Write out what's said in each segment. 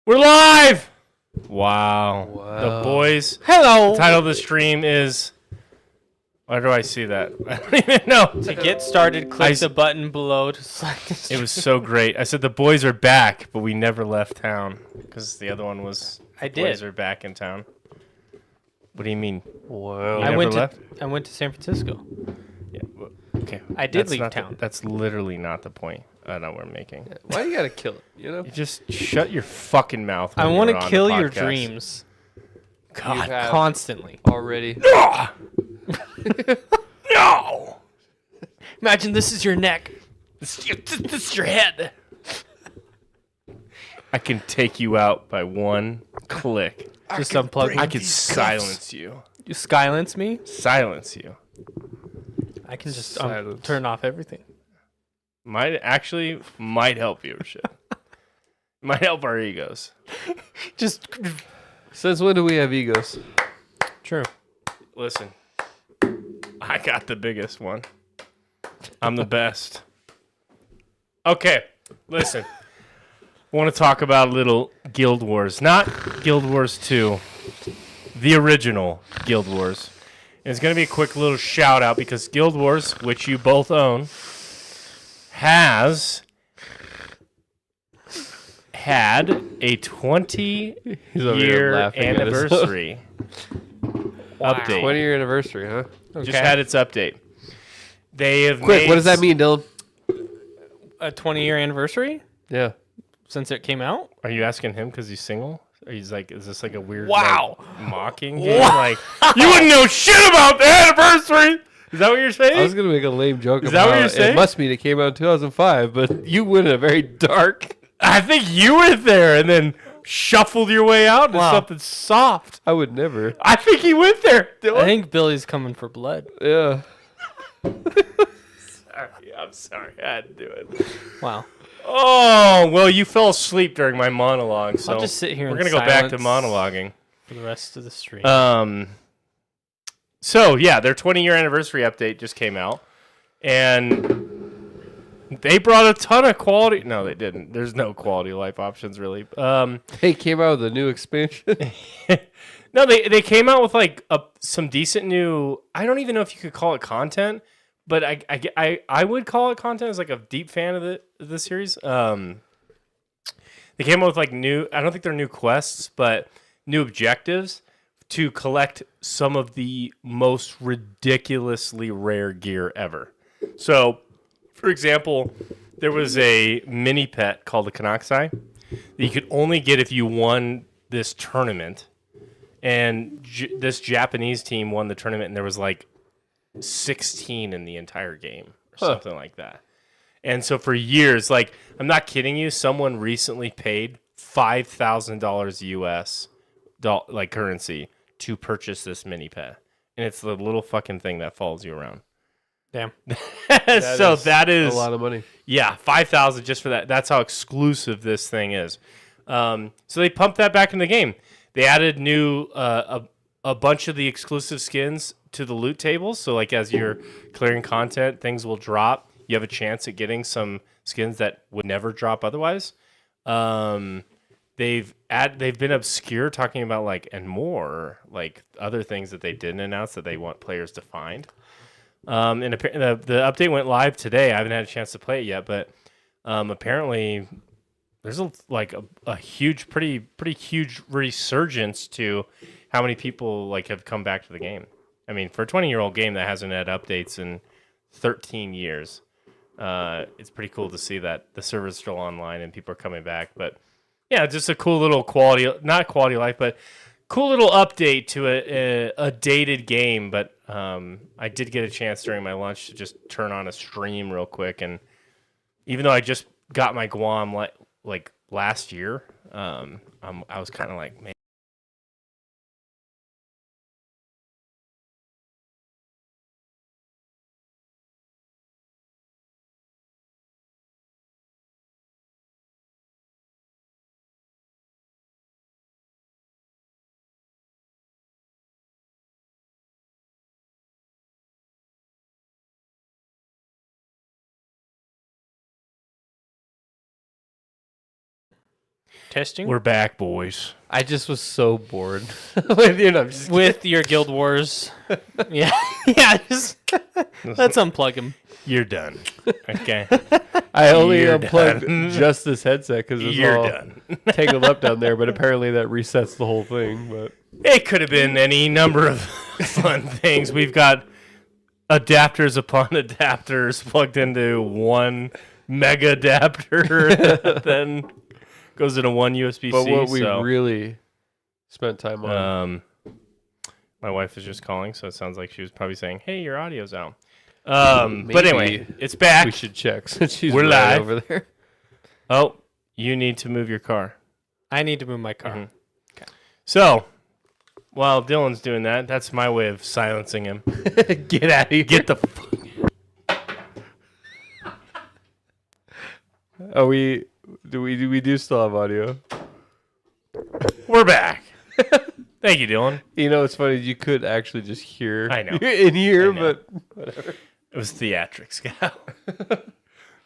We're live! Wow. Wow. The boys. Hello. The title of the stream is... Why do I see that? I don't even know. To get started, click the button below to select the stream. It was so great. I said the boys are back, but we never left town. Because the other one was... I The boys did. are back in town. What do you mean? Whoa. You I never went left? I went to San Francisco. Yeah, okay. I did That's leave not town. that's literally not the point that we're making. Why you gotta kill it? You know, You just shut your fucking mouth. I want to kill your dreams you God. have constantly. already. No! Imagine this is your neck. This is your head. I can take you out by one click. Just unplug. I can silence you. You silence me. Silence you. I can just Silence. turn off everything. Might help viewership. Might help our egos. Just Since when do we have egos? true. Listen, I got the biggest one. I'm the best. Okay, listen. I want to talk about a little Guild Wars. Not Guild Wars 2. The original Guild Wars. And it's going to be a quick little shout out because Guild Wars, which you both own, has had a 20-year laughing at himself. anniversary update. 20-year anniversary, huh? Okay. Just had its update. They have Quick, made what does that mean, Dylan? a 20-year anniversary Yeah. since it came out. Are you asking him because he's single? Or he's like, is this like a weird Wow. like, mocking game? Like, you wouldn't know shit about the anniversary. Is that what you're saying? I was gonna make a lame joke Is about that what you're it saying? must mean it came out in 2005, but you went in a very dark. I think you were there and then shuffled your way out into Wow. something soft. I would never. I think he went there. Dylan. I think Billy's coming for blood. Yeah. Sorry, I'm sorry. I had to do it. Wow. Oh, well, you fell asleep during my monologue, so I'll just sit here we're in going to go back to silence. monologuing. For the rest of the stream. So yeah, their 20-year anniversary update just came out, and they brought a ton of quality. No, they didn't. There's no quality of life options really. They came out with a new expansion. No, they came out with like some decent new. I don't even know if you could call it content, but I would call it content as like a deep fan of the series. They came out with like new. I don't think they're new quests, but new objectives to collect some of the most ridiculously rare gear ever. So, for example, there was a mini pet called the Kanaksai that you could only get if you won this tournament. And this Japanese team won the tournament, and there was like 16 in the entire game or something like that. And so for years, like, I'm not kidding you, someone recently paid $5,000 US like currency to purchase this mini pet, and it's the little fucking thing that follows you around. Damn. So that is a lot of money. yeah, 5,000 just for that. That's how exclusive this thing is. So they pumped that back in the game. They added new a bunch of the exclusive skins to the loot tables. So like as you're clearing content, things will drop. You have a chance at getting some skins that would never drop otherwise. They've been obscure talking about like and more like other things that they didn't announce that they want players to find. And the update went live today. I haven't had a chance to play it yet, but apparently there's a huge, pretty huge resurgence to how many people like have come back to the game. I mean, for a 20-year-old game that hasn't had updates in 13 years, it's pretty cool to see that the server's still online and people are coming back. But yeah, just a cool little not quality of life, but cool little update to a dated game. But I did get a chance during my lunch to just turn on a stream real quick. And even though I just got my Guam like last year, I was kind of like, man. Testing. We're back, boys. I just was so bored. I'm just With your Guild Wars. Yeah. Yeah. Let's unplug him. You're done. Okay. I only You're unplugged done. just this headset because it's You're all done. tangled up down there. But apparently that resets the whole thing. But It could have been any number of fun things. We've got adapters upon adapters plugged into one mega adapter that then goes into one USB-C. but what we so, really spent time on. my wife is just calling, so it sounds like she was probably saying, "Hey, your audio's out." But anyway, Maybe it's back. we should check since she's We're right live. over there. Oh, you need to move your car. I need to move my car. Mhm. So, while Dylan's doing that, that's my way of silencing him. Get out of here. Get the fuck. Are we? Do we still have audio? We're back. Thank you, Dylan. You know, it's funny. You could actually just hear. I know. in here, I know. but whatever. It was theatrics, Cal.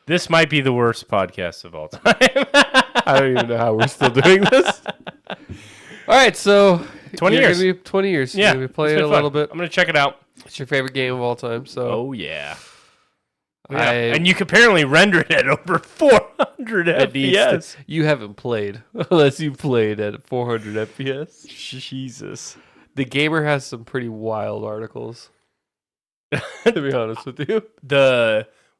This might be the worst podcast of all time. I don't even know how we're still doing this. All right, so 20 you're years. gonna be 20 years. Yeah, You're gonna be it's playing been a fun. little bit. I'm gonna check it out. It's your favorite game of all time. So Oh yeah. I- And you can apparently render it at over 400 it needs to- FPS. you haven't played unless you played at 400 FPS. Jesus. The Gamer has some pretty wild articles. To be honest with you,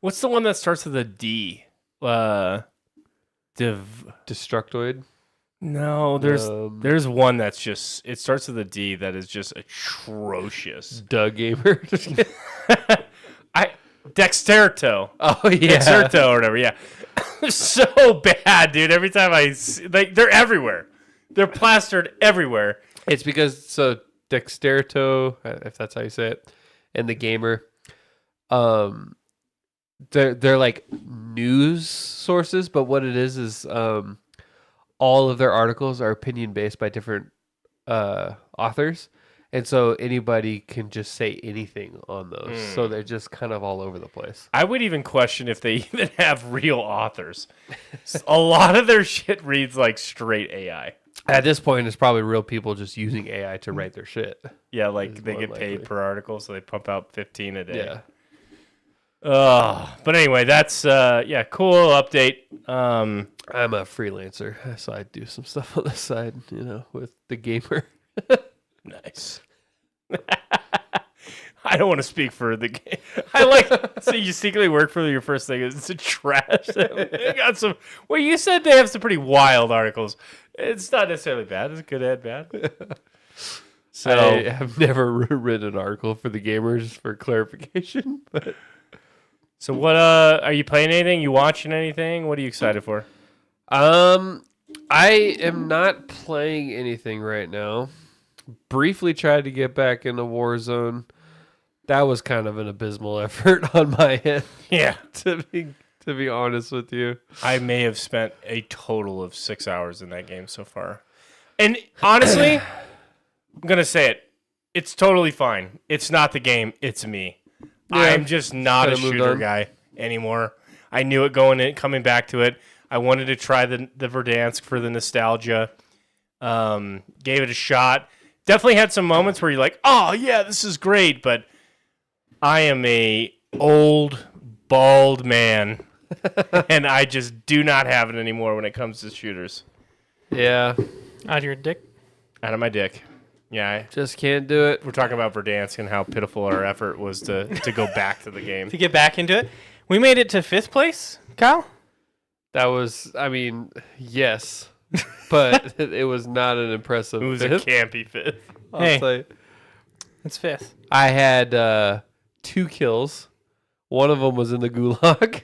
What's the one that starts with a D? Div. Destructoid. No, there's one that's just it starts with a D that is just atrocious. Doug Gamer. Dexterto. Oh yeah. Dexerto or whatever, yeah. So bad, dude. Every time I see, like, they're everywhere. They're plastered everywhere. It's because Dexterto, if that's how you say it, and the Gamer, they're like news sources, but what it is all of their articles are opinion based by different authors, and so anybody can just say anything on those. So they're just kind of all over the place. I would even question if they even have real authors. A lot of their shit reads like straight AI. At this point, it's probably real people just using AI to write their shit. Yeah, like Is they more get paid likely. per article, so they pump out 15 a day. Yeah. But anyway, that's cool update. I'm a freelancer, so I do some stuff on the side, with the Gamer. Nice. I don't want to speak for the game. I like so you secretly work for your first thing. It's a trash. They got some. Well, you said they have some pretty wild articles. It's not necessarily bad. It's good and bad. So I have never written an article for the Gamer, just for clarification. But So what? Are you playing anything? You watching anything? What are you excited for? I am not playing anything right now. Briefly tried to get back into Warzone. That was kind of an abysmal effort on my end, Yeah, to be honest with you. I may have spent a total of 6 hours in that game so far. And honestly, I'm gonna say it. It's totally fine. It's not the game. It's me. Yeah, I'm just not a kinda moved shooter on. guy anymore. I knew it going in, coming back to it. I wanted to try the Verdansk for the nostalgia. Gave it a shot. Definitely had some moments where you're like, "Oh yeah, this is great," but I am a old bald man, and I just do not have it anymore when it comes to shooters. Yeah, Out of your dick. Out of my dick. Yeah, just can't do it. we're talking about Verdansk and how pitiful our effort was to go back to the game. To get back into it. We made it to 5th place, Kyle. That was, yes, but it was not an impressive. It was fifth, a campy fifth. I'll Hey. say. It's 5th. I had 2 kills. One of them was in the gulag.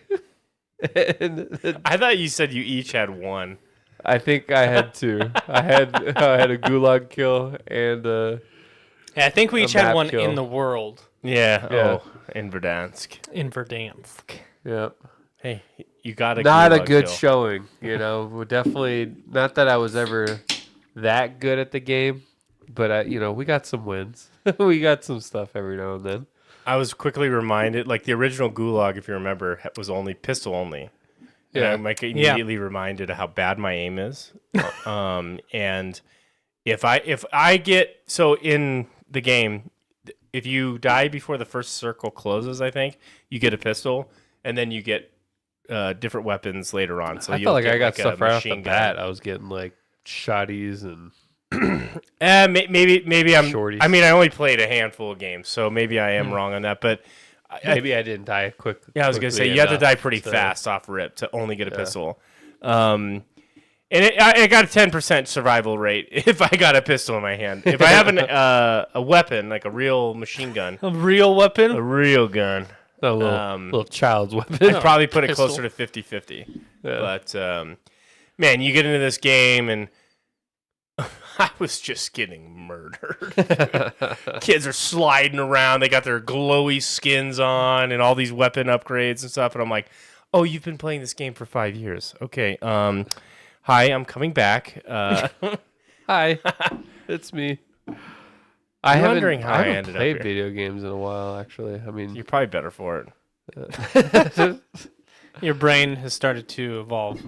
And I thought you said you each had one. I think I had 2. I had a gulag kill and Yeah, I think we A each had map one kill. in the world Yeah. Yeah. Oh, in Verdansk. in Verdansk. yeah, Hey, you got not a gulag good kill. showing. We're definitely not that I was ever that good at the game, but we got some wins. We got some stuff every now and then. I was quickly reminded, like the original Gulag, if you remember, was only pistol only. And Yeah. I'm like immediately reminded of how bad my aim is. And if I get so in the game, if you die before the first circle closes, I think you get a pistol, and then you get different weapons later on. So I you'll felt like get I got a stuff right off the machine bat. gun. I was getting like shotties and Maybe I'm. Shorties. I mean, I only played a handful of games, so maybe I am wrong on that. But maybe I didn't die quick. yeah, I was gonna say you have to die pretty fast off rip to only get a pistol. And I got a 10% survival rate if I got a pistol in my hand. If I have a weapon like a real machine gun, A real a weapon? real gun, A little, Um, little child's weapon. I'd probably put it pistol. closer to 50-50. But man, you get into this game and I was just getting murdered. Kids are sliding around. They got their glowy skins on and all these weapon upgrades and stuff. And I'm like, oh, you've been playing this game for 5 years. Okay. Hi, I'm coming back. Hi, it's me. I'm wondering how I haven't ended up played here. video games in a while. Actually, I mean, You're probably better for it. Your brain has started to evolve.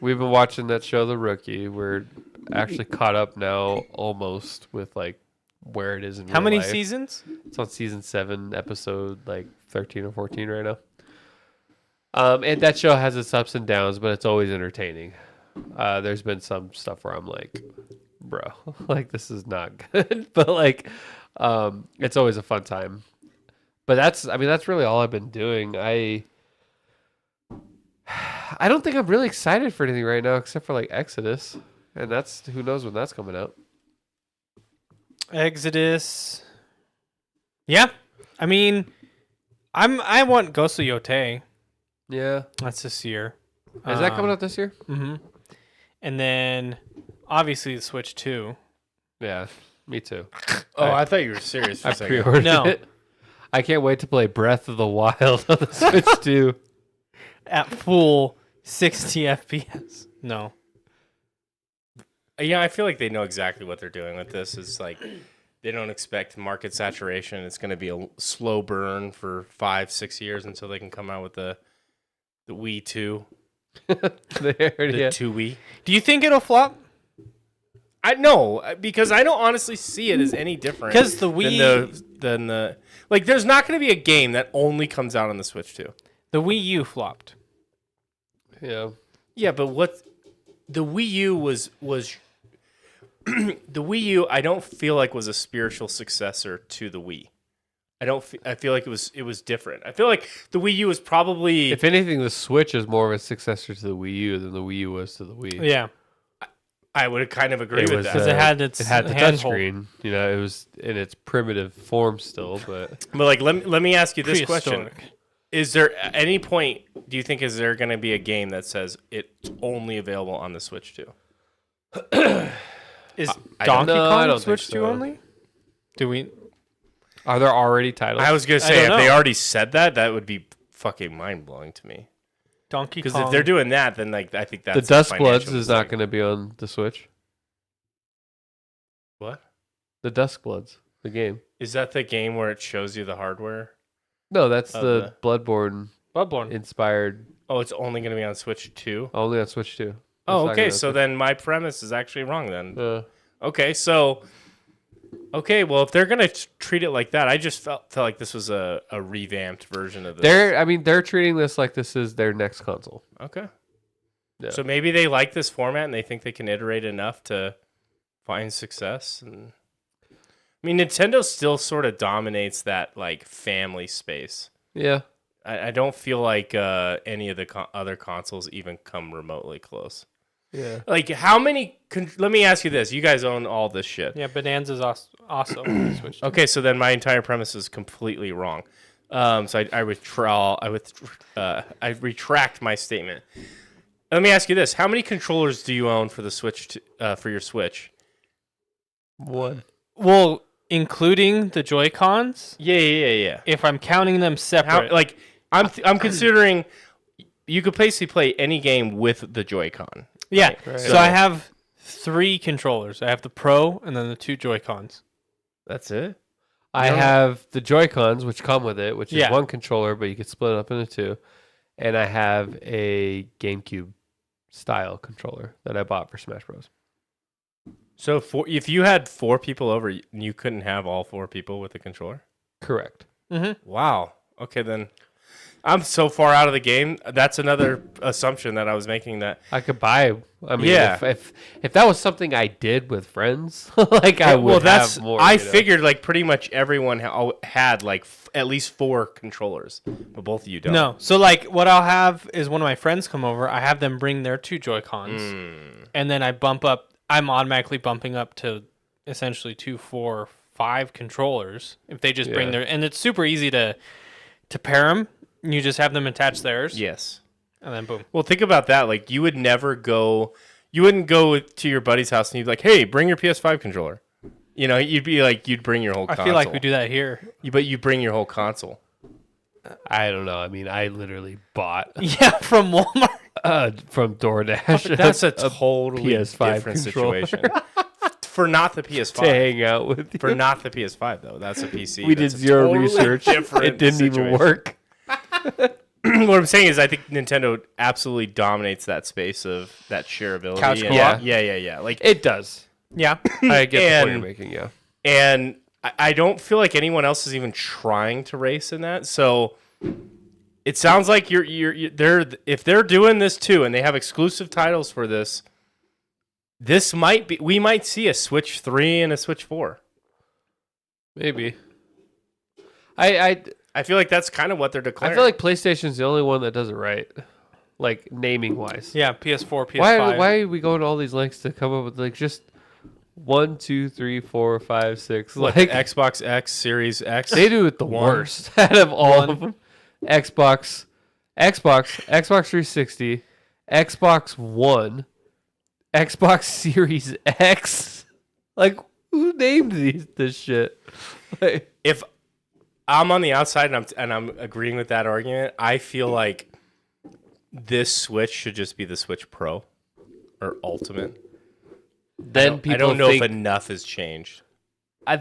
we've been watching that show, The Rookie. We're actually caught up now, almost with like where it is in How real many life. seasons? It's on season 7, episode like 13 or 14 right now. And that show has its ups and downs, but it's always entertaining. There's been some stuff where I'm like, bro, like this is not good, but like, it's always a fun time. But that's really all I've been doing. I don't think I'm really excited for anything right now, except for like Exodus, and that's who knows when that's coming out. Exodus. Yeah. I mean, I want Ghost of Yotei. Yeah, That's this year. is that coming out this year? Mm-hmm. And then, obviously, the Switch 2. Yeah, me too. Oh, I thought you were serious for I a second. pre-ordered No. it. I can't wait to play Breath of the Wild on the Switch too. At full 60 FPS. No. Yeah, I feel like they know exactly what they're doing with this. It's like they don't expect market saturation. It's going to be a slow burn for 5-6 years until they can come out with the Wii 2, They the already have- 2 Wii. Do you think it'll flop? I know because I don't honestly see it as any different 'Cause the Wii- than the like. There's not going to be a game that only comes out on the Switch 2. The Wii U flopped. Yeah. Yeah, but what the Wii U was the Wii U I don't feel like was a spiritual successor to the Wii. I feel like it was different. I feel like the Wii U was probably If anything, the Switch is more of a successor to the Wii U than the Wii U was to the Wii. Yeah. I would kind of agree It with was, that. Because it had its It had the handhold. touchscreen. You know, it was in its primitive form still, but But like let me ask you this question. Prehistoric. Is there at any point do you think is there going to be a game that says it's only available on the Switch 2? Is I Donkey don't know. I Kong don't Switch think 2 so. only? Do we? are there already titles? I was going to I say don't if they know. already said that, that would be fucking mind-blowing to me. Donkey Because Kong. if they're doing that, then like I think the that's Dust a Bloods financial is not mistake. going to be on the Switch. What? The Dusk Bloods, the game. Is that the game where it shows you the hardware? No, that's Of the Bloodborne Bloodborne. inspired. Oh, it's only going to be on Switch 2? Only on Switch 2. Oh, It's not okay. gonna So then my premise is actually wrong then. Okay, so well, if they're gonna treat it like that, I just felt like this was a revamped version of this. they're treating this like this is their next console. Okay. Yeah. So maybe they like this format and they think they can iterate enough to find success. And I mean, Nintendo still sort of dominates that like family space. Yeah. I don't feel like any of the other consoles even come remotely close. Yeah. Like, how many? Let me ask you this: you guys own all this shit. Yeah, Bonanza's also on the Switch 2. Okay, so then my entire premise is completely wrong. So I retract my statement. Let me ask you this: how many controllers do you own for the Switch? For your Switch? One. Well, including the Joy-Cons, Yeah. if I'm counting them How, separate. like I'm considering you could basically play any game with the Joy-Con. yeah. Right. So I have 3 controllers. I have the Pro and then the 2 Joy-Cons. That's it. I have the Joy-Cons, which come with it, which is Yeah. one controller, but you can split it up into 2. and I have a GameCube style controller that I bought for Smash Bros. So if you had 4 people over, you couldn't have all 4 people with a controller? Correct. Wow. Okay, then I'm so far out of the game. That's another assumption that I was making that. I could buy. I mean, Yeah. if that was something I did with friends, like I would have more. I you know? figured like pretty much everyone had like at least 4 controllers, but both of you don't. No. So like what I'll have is one of my friends come over. I have them bring their 2 Joy-Cons. And then I bump up. I'm automatically bumping up to essentially 2, 4, 5 controllers if they just bring Yeah. their. And it's super easy to pair them. You just have them attach theirs. Yes. And then boom. Well, think about that. Like you would never go. You wouldn't go to your buddy's house and you'd be like, "Hey, bring your PS5 controller." You know, you'd be like, you'd bring your whole I console. feel like we do that here. But you bring your whole console. I don't know. I mean, I literally bought Yeah, from Walmart. from DoorDash. That's a totally PS5 different controller. situation. For not the to PS5. hang out with you. For not the PS5 though, that's a PC. We did That's a zero totally research. different It didn't even situation. work. What I'm saying is, I think Nintendo absolutely dominates that space of that shareability. Couch and- co-op? Yeah. Like, It does. Yeah. I get the point And- you're making. Yeah. and I don't feel like anyone else is even trying to race in that. So it sounds like they're if they're doing this too, and they have exclusive titles for this. This might be. We might see a Switch 3 and a Switch 4. Maybe. I I feel like that's kind of what they're declaring. feel like PlayStation's the only one that does it right, like naming wise. Yeah, PS4, PS5. Why are we going to all these lengths to come up with like just 1, 2, 3, 4, 5, 6? Like Like Xbox X, Series X. they do it the One. worst out of all of them. Xbox 360, Xbox One, Xbox Series X. Like who named this shit? Like, If I'm on the outside and I'm agreeing with that argument, I feel like this Switch should just be the Switch Pro or Ultimate. then people I don't know think, if enough has changed.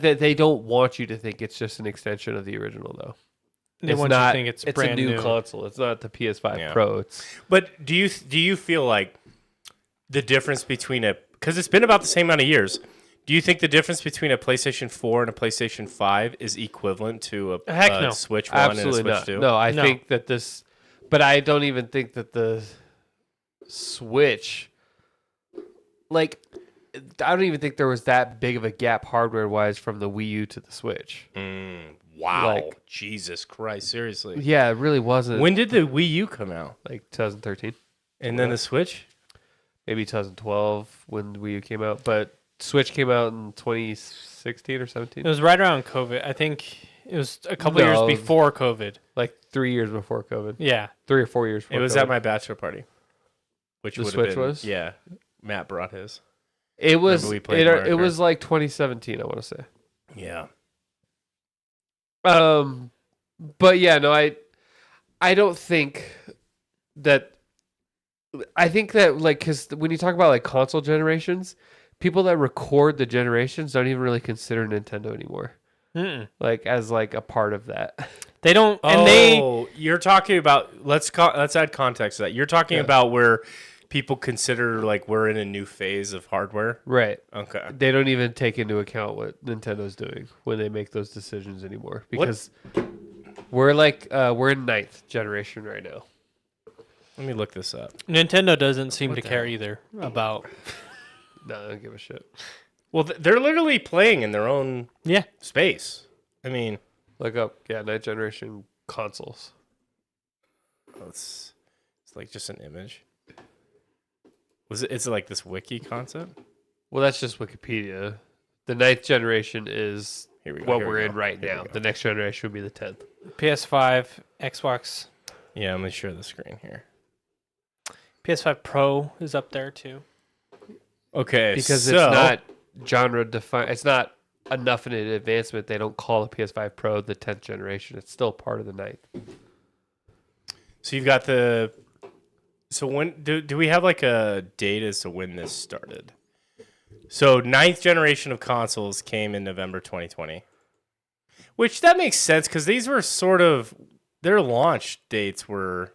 they don't want you to think it's just an extension of the original though. They It's want you to not. think it's a brand new new. console. It's not the PS5 Yeah. Pro. It's But do you feel like the difference between because it's been about the same amount of years? Do you think the difference between a PlayStation 4 and a PlayStation 5 is equivalent to a Heck no. Switch 1 absolutely and a not. Switch 2? No, I No. think that this, but I don't even think that the Switch, like, I don't even think there was that big of a gap hardware wise from the Wii U to the Switch. Wow. Like- Jesus Christ. Seriously. Yeah, it really wasn't. When did the Wii U come out? Like 2013, And then the Switch? maybe 2012 when the Wii U came out, but Switch came out in 2016 or 17, It was right around COVID. I think it was a couple No. years before COVID. like 3 years before COVID, Yeah. 3 or 4 years before It was COVID. at my bachelor party. Which The would Switch have been, was? Yeah. Matt brought his. It was we played it, Mario it Kart? was like 2017, I want to say. Yeah. But yeah, no, I don't think that. I think that like because when you talk about like console generations, people that record the generations don't even really consider Nintendo anymore, Mm-mm. like as like a part of that. They don't, and they You're talking about let's add context to that. You're talking Yeah. about where people consider like we're in a new phase of hardware. Right. Okay. They don't even take into account what Nintendo's doing when they make those decisions anymore because we're in 9th generation right now. Let me look this up. Nintendo doesn't seem What to the care hell? either about. No, I don't give a shit. Well, they're literally playing in their own Yeah. space. I mean, Look up, 9th generation consoles. it's like just an image. Is it like this wiki concept? Well, that's just Wikipedia. The 9th generation is Here we go. what here we we're go, in right here we now. go. The next generation would be the 10th. PS5, Xbox, Yeah, I'm gonna share the screen here. PS5 Pro is up there too. Okay, Because so, it's not genre defined. It's not enough in an advancement. They don't call the PS5 Pro the 10th generation. It's still part of the 9th. So you've got the. So when do we have like a date as to when this started? So 9th generation of consoles came in November 2020, which that makes sense because these were sort of their launch dates were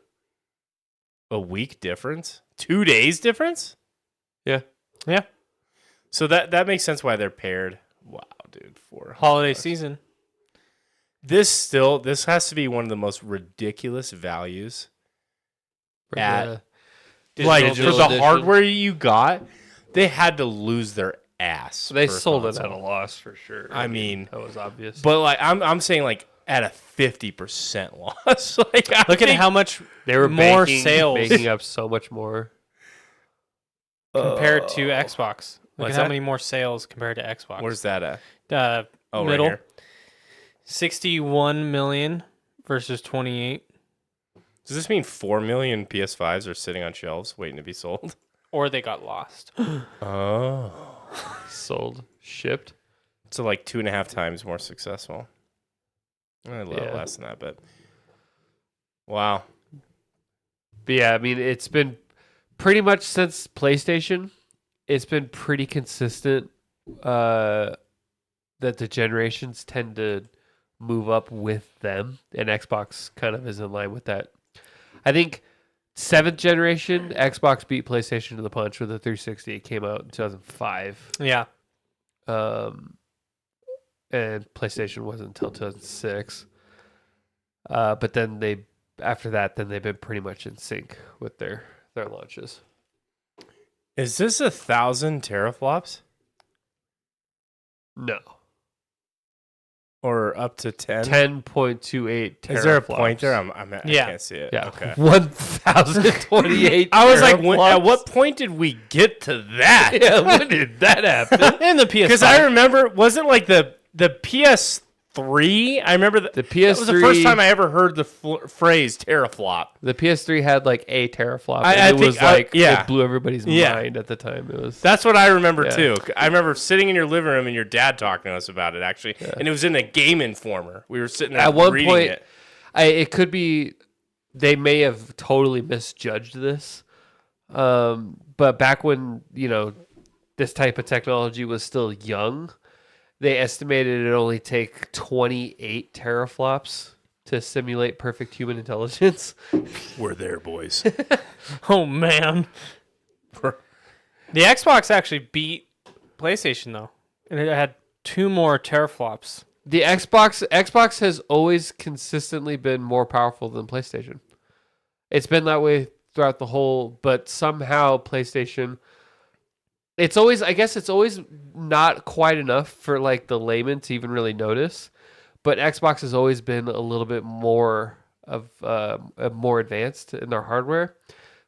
a week difference, 2 days difference. Yeah. Yeah. So that makes sense why they're paired. Wow, dude, $400. Holiday season. This has to be one of the most ridiculous values. At like for digital the edition. hardware you got, they had to lose their ass. They for a sold it console. at a loss for sure. I mean, that was obvious. but like I'm saying like at a 50% loss. Like Look at how much they were more banking, sales making up so much more. compared to Xbox. Look What's at how that? many more sales compared to Xbox. Where's that at? Oh, middle. right here. 61 million versus 28. Does this mean 4 million PS5s are sitting on shelves waiting to be sold? Or they got lost. Oh, Sold, shipped. so like 2.5 times more successful. A little Yeah. less than that, but wow. But yeah, I mean, it's been pretty much since PlayStation. It's been pretty consistent that the generations tend to move up with them, and Xbox kind of is in line with that. I think 7th generation Xbox beat PlayStation to the punch with the 360. It came out in 2005, Yeah. and PlayStation wasn't until 2006. But then after that, they've been pretty much in sync with their launches. Is this 1,000 teraflops No. or up to 10? 10.28 teraflops. Is there a point there? I Yeah. can't see it. Yeah. Okay. 1,028 I was like, teraflops. at what point did we get to that? Yeah, when did that happen? And the PS5. Because I remember, wasn't like the PS3? I remember The PS3, that was the first time I ever heard the phrase teraflop. the PS3 had like a teraflop. I And it think was like, yeah. it blew everybody's Yeah. mind at the time. It was That's what I remember Yeah. too. I remember sitting in your living room and your dad talking to us about it actually, and it was in a Game Informer. We were sitting there at one reading point. it. It could be they may have totally misjudged this, but back when this type of technology was still young, they estimated it only take 28 teraflops to simulate perfect human intelligence. We're there, boys. Oh, man. The Xbox actually beat PlayStation, though. And it had 2 more teraflops. The Xbox has always consistently been more powerful than PlayStation. It's been that way throughout the whole, but somehow PlayStation, I guess it's always not quite enough for like the layman to even really notice, but Xbox has always been a little bit more of more advanced in their hardware.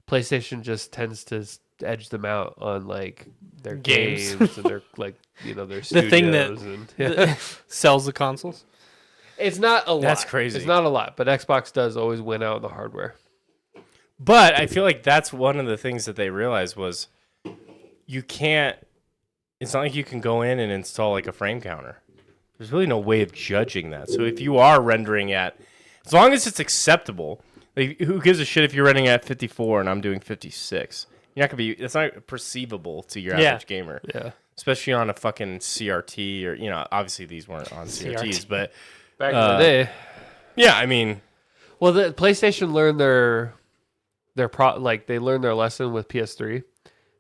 PlayStation just tends to edge them out on like their Games. games and their their The studios. thing that- and, Sells the consoles. It's not a lot. That's crazy. It's not a lot, but Xbox does always win out in the hardware. But I feel like that's one of the things that they realized was you can't. It's not like you can go in and install like a frame counter. There's really no way of judging that. So if you are rendering at, as long as it's acceptable, like who gives a shit if you're rendering at 54 and I'm doing 56? You're not gonna be. It's not perceivable to your Yeah. average gamer, Yeah. especially on a fucking CRT or obviously these weren't on CRTs, but Back in the day. yeah, I mean, Well, the PlayStation learned they learned their lesson with PS3.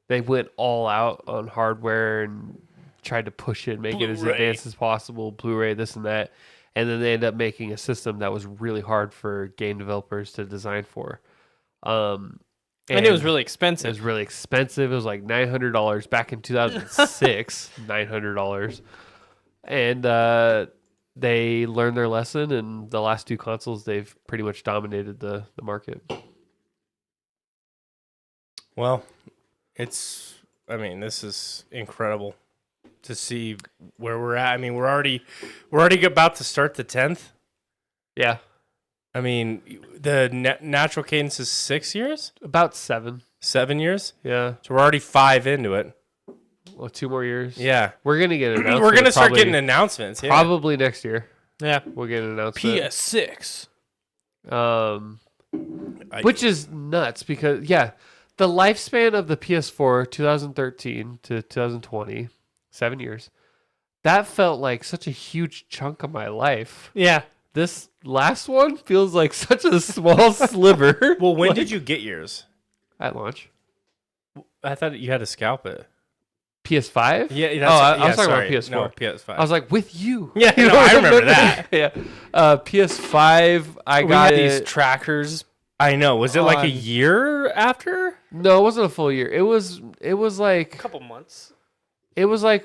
They went all out on hardware and tried to push it, make it as Blu-ray. advanced as possible, Blu-ray, this and that. And then they ended up making a system that was really hard for game developers to design for. And it was really It expensive. was really expensive. It was like $900 back in 2006. $900, and they learned their lesson. And the last 2 consoles, they've pretty much dominated the market. well, this is incredible to see where we're at. I mean, we're already about to start the 10th. Yeah, I mean, the natural cadence is 6 years, about 7. 7 years. Yeah, So we're already 5 into it. well, 2 more years. Yeah, we're gonna get an announcement. we're gonna start probably- getting announcements. Yeah. probably next year. Yeah. We'll get an announcement. PS6. Which is nuts because the lifespan of the PS4 2013 to 2020, 7 years. That felt like such a huge chunk of my life. Yeah. This last one feels like such a small sliver. Well, when did you get yours? at launch. I thought you had to scalp it. PS5? Yeah, I was talking about PS4. No, PS5. I was like, with you. Yeah, You no, know I what remember that. Yeah. PS5, I We got had these it. Trackers. I know. Was it like a on- year after? No, it wasn't a full year. It was like Couple months.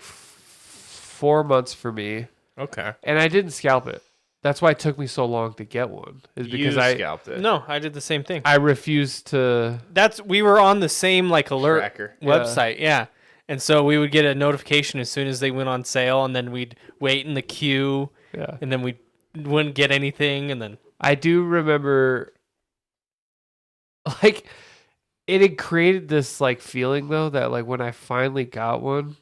4 months for me, Okay. and I didn't scalp it. That's why it took me so long to get one. Is because you I scalped it. No, I did the same thing. refused to. We were on the same like alert Tracker. website, yeah. And so we would get a notification as soon as they went on sale, and then we'd wait in the queue, Yeah, and then we wouldn't get anything, and then I do remember. Like, it had created this like feeling though that like when I finally got one,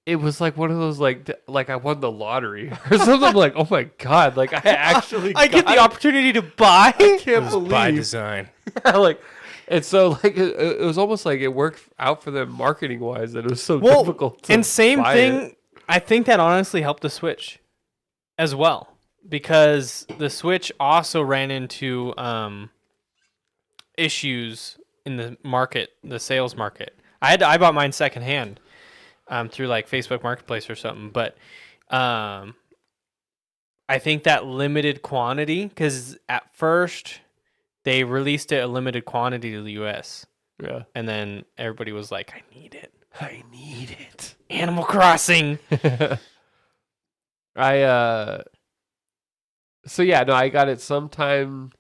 it was like one of those like I won the lottery or something. I'm like, oh my god, like I actually I get got the opportunity to buy. I can't It was by believe. design. Like, and so like it was almost like it worked out for them marketing wise that it was so Well, difficult. To and same buy thing. it. I think that honestly helped the Switch as well, because the Switch also ran into issues in the market, the sales market. I bought mine secondhand through like Facebook Marketplace or something, but I think that limited quantity, because at first they released it a limited quantity to the US, Yeah, and then everybody was like, I need it. I need it. Animal Crossing. So yeah, no, I got it sometime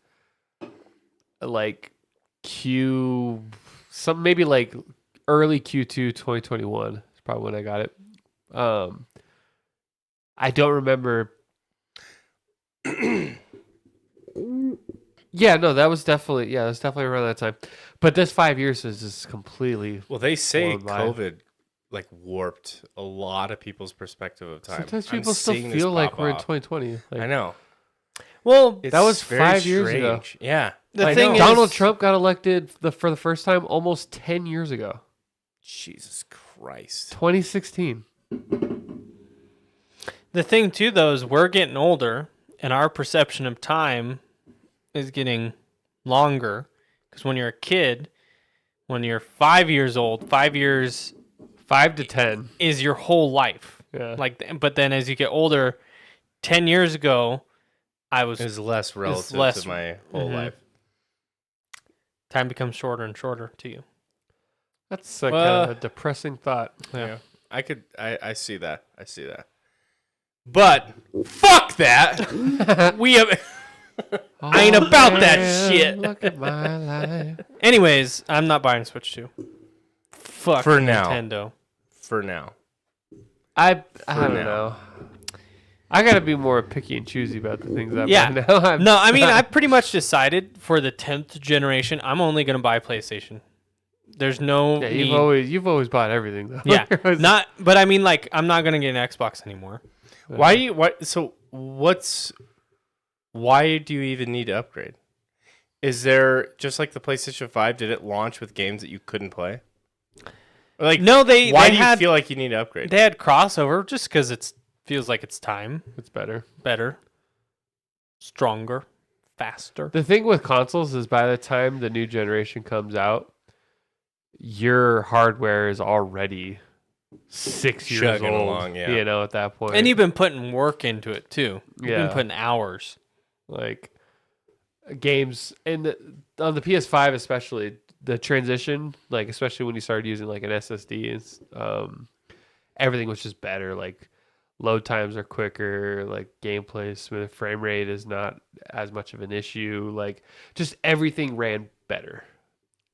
like maybe like early Q2 2021 is probably when I got it. I don't remember. Yeah, no, that was definitely around that time. But this 5 years is just completely. Well, they say Flown by. COVID like warped a lot of people's perspective of time. Sometimes I'm people still seeing this feel like pop we're in off. 2020. Like, I know. Well, It's That was very 5 years ago. strange. Yeah. the I thing know. is, Donald Trump got elected for the first time almost 10 years ago, Jesus Christ. 2016. the thing too, though, is we're getting older, and our perception of time is getting longer. Because when you're a kid, when you're 5 years old, 5 years 5 to 10. is your whole life. Yeah. But then as you get older, 10 years ago, I was It's less relative less- to my whole Mhm. life. time becomes shorter and shorter to you. That's a Well- kind of a depressing thought. Yeah. I see that. I see that. But fuck that. We have I ain't about that shit. Look at my life. Anyways, I'm not buying Switch 2. Fuck For now. Nintendo. for now. I don't now. know. I gotta be more picky and choosy about the things I'm Yeah. buying now. I'm No, I mean, not- I pretty much decided for the 10th generation, I'm only going to buy PlayStation. There's no Yeah, need. you've always bought everything though. Yeah, not. But I mean, like, I'm not going to get an Xbox anymore. Why do you even need to upgrade? Is there, just like the PlayStation 5, did it launch with games that you couldn't play? Or like, No, they why they do you had feel like you need to upgrade? they had crossover just because it feels like it's time, it's better. better, stronger, faster. The thing with consoles is by the time the new generation comes out, your hardware is already 6 years Chugging old. along, yeah. You know, at that point. And you've been putting work into it too. You've Yeah. been putting hours. like games and on the PS5 especially, the transition, like especially when you started using like an SSD, is everything was just better. Like load times are quicker, like gameplay is smooth, frame rate is not as much of an issue, like just everything ran better.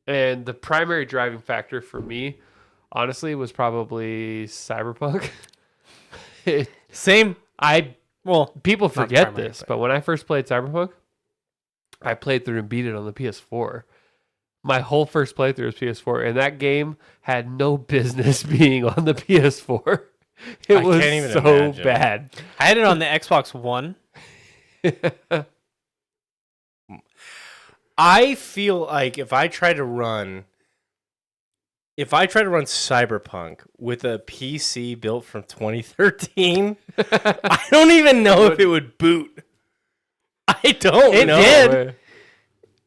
And the primary driving factor for me honestly was probably Cyberpunk. Same. Well, People forget primary, this, but when I first played Cyberpunk, I played through and beat it on the PS4. My whole first playthrough was PS4, and that game had no business being on the PS4. It I was can't even so imagine. bad. I had it on the Xbox One. I feel like if I try to run Cyberpunk with a PC built from 2013, I don't even know if it would boot. I don't It know.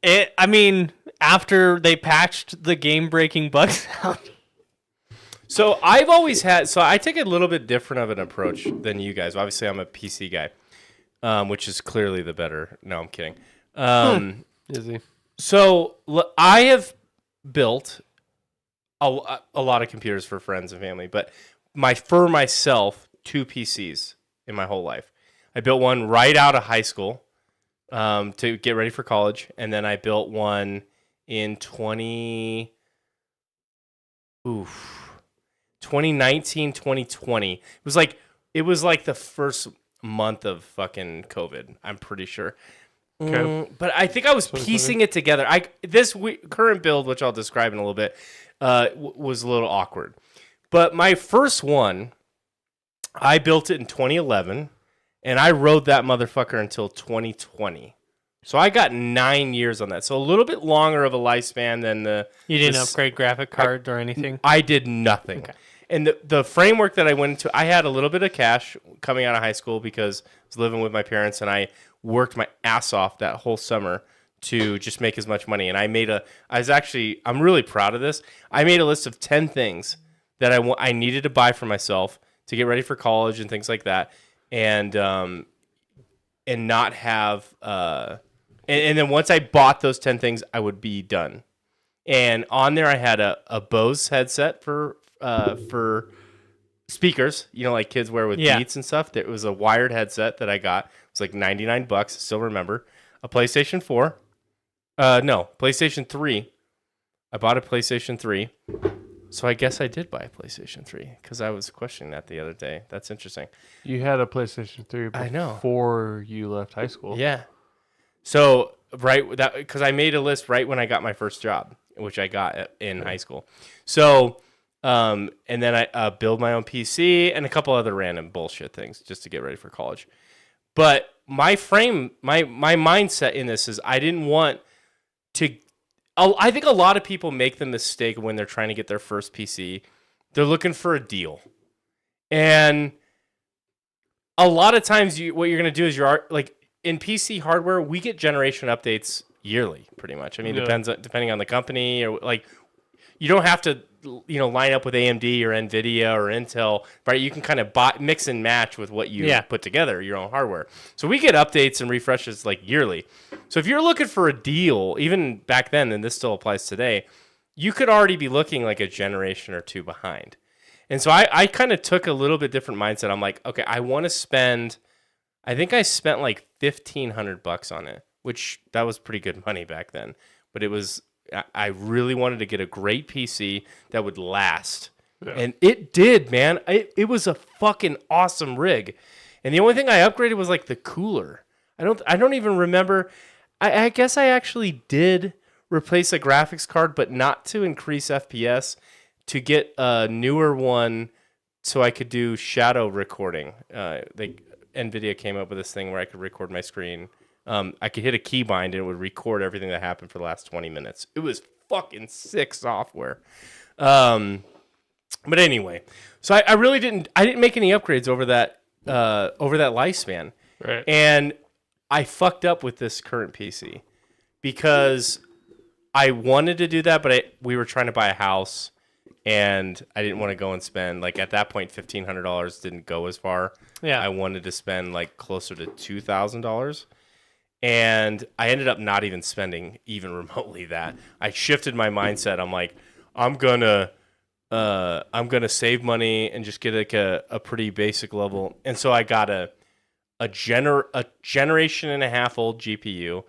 did. I mean, after they patched the game-breaking bugs out. So I've always had. So I take a little bit different of an approach than you guys. Obviously, I'm a PC guy, which is clearly the better. No, I'm kidding. Is he? So I have built a lot of computers for friends and family, but for myself, 2 PCs in my whole life. I built one right out of high school to get ready for college, and then I built one in 2019, 2020. It was like the first month of fucking COVID, I'm pretty sure. Okay. But I think I was piecing it together. This current build, which I'll describe in a little bit, was a little awkward. But my first one, I built it in 2011, and I rode that motherfucker until 2020. So I got 9 years on that. So a little bit longer of a lifespan than the... You didn't upgrade graphic card or anything? I did nothing. Okay. And the framework that I went into, I had a little bit of cash coming out of high school because I was living with my parents, and I worked my ass off that whole summer to just make as much money. And I'm really proud of this. I made a list of 10 things that I needed to buy for myself to get ready for college and things like that. And not have, and then once I bought those 10 things, I would be done. And on there, I had a Bose headset for speakers, like kids wear with Beats and stuff. There was a wired headset that I got. It was like $99. I still remember. A PlayStation 4. PlayStation 3. I bought a PlayStation 3. So I guess I did buy a PlayStation 3 because I was questioning that the other day. That's interesting. You had a PlayStation 3 I know. before you left high school. Yeah. So because I made a list right when I got my first job, which I got in high school. So and then I build my own PC and a couple other random bullshit things just to get ready for college. But my mindset in this is I didn't want to. I think a lot of people make the mistake when they're trying to get their first PC. They're looking for a deal. And a lot of times what you're going to do is like in PC hardware, we get generation updates yearly pretty much. I mean, depending on the company, or like you don't have to line up with AMD or Nvidia or Intel, right? You can kind of mix and match with what you put together, your own hardware. So we get updates and refreshes like yearly. So if you're looking for a deal, even back then, and this still applies today, you could already be looking like a generation or two behind. And so I kind of took a little bit different mindset. I'm like, okay, I want to spend, I think I spent like $1,500 on it, which that was pretty good money back then. But I really wanted to get a great PC that would last. Yeah. And it did, man. It was a fucking awesome rig. And the only thing I upgraded was like the cooler. I don't even remember. I guess I actually did replace a graphics card, but not to increase FPS, to get a newer one so I could do shadow recording. NVIDIA came up with this thing where I could record my screen. I could hit a keybind and it would record everything that happened for the last 20 minutes. It was fucking sick software. But anyway, so I really didn't make any upgrades over that lifespan. Right. And I fucked up with this current PC because I wanted to do that, but we were trying to buy a house and I didn't want to go and spend, like, at that point, $1,500 didn't go as far. Yeah. I wanted to spend like closer to $2,000. And I ended up not even spending even remotely that. I shifted my mindset. I'm like, I'm gonna save money and just get like a pretty basic level. And so I got a generation and a half old GPU,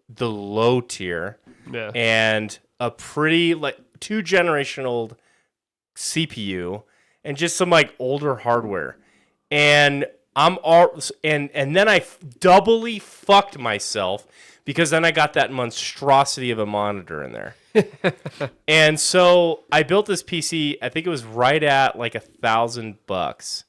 the low tier, and a pretty like 2 generation old CPU, and just some like older hardware. And then I doubly fucked myself because then I got that monstrosity of a monitor in there. And so I built this PC. I think it was right at like $1,000,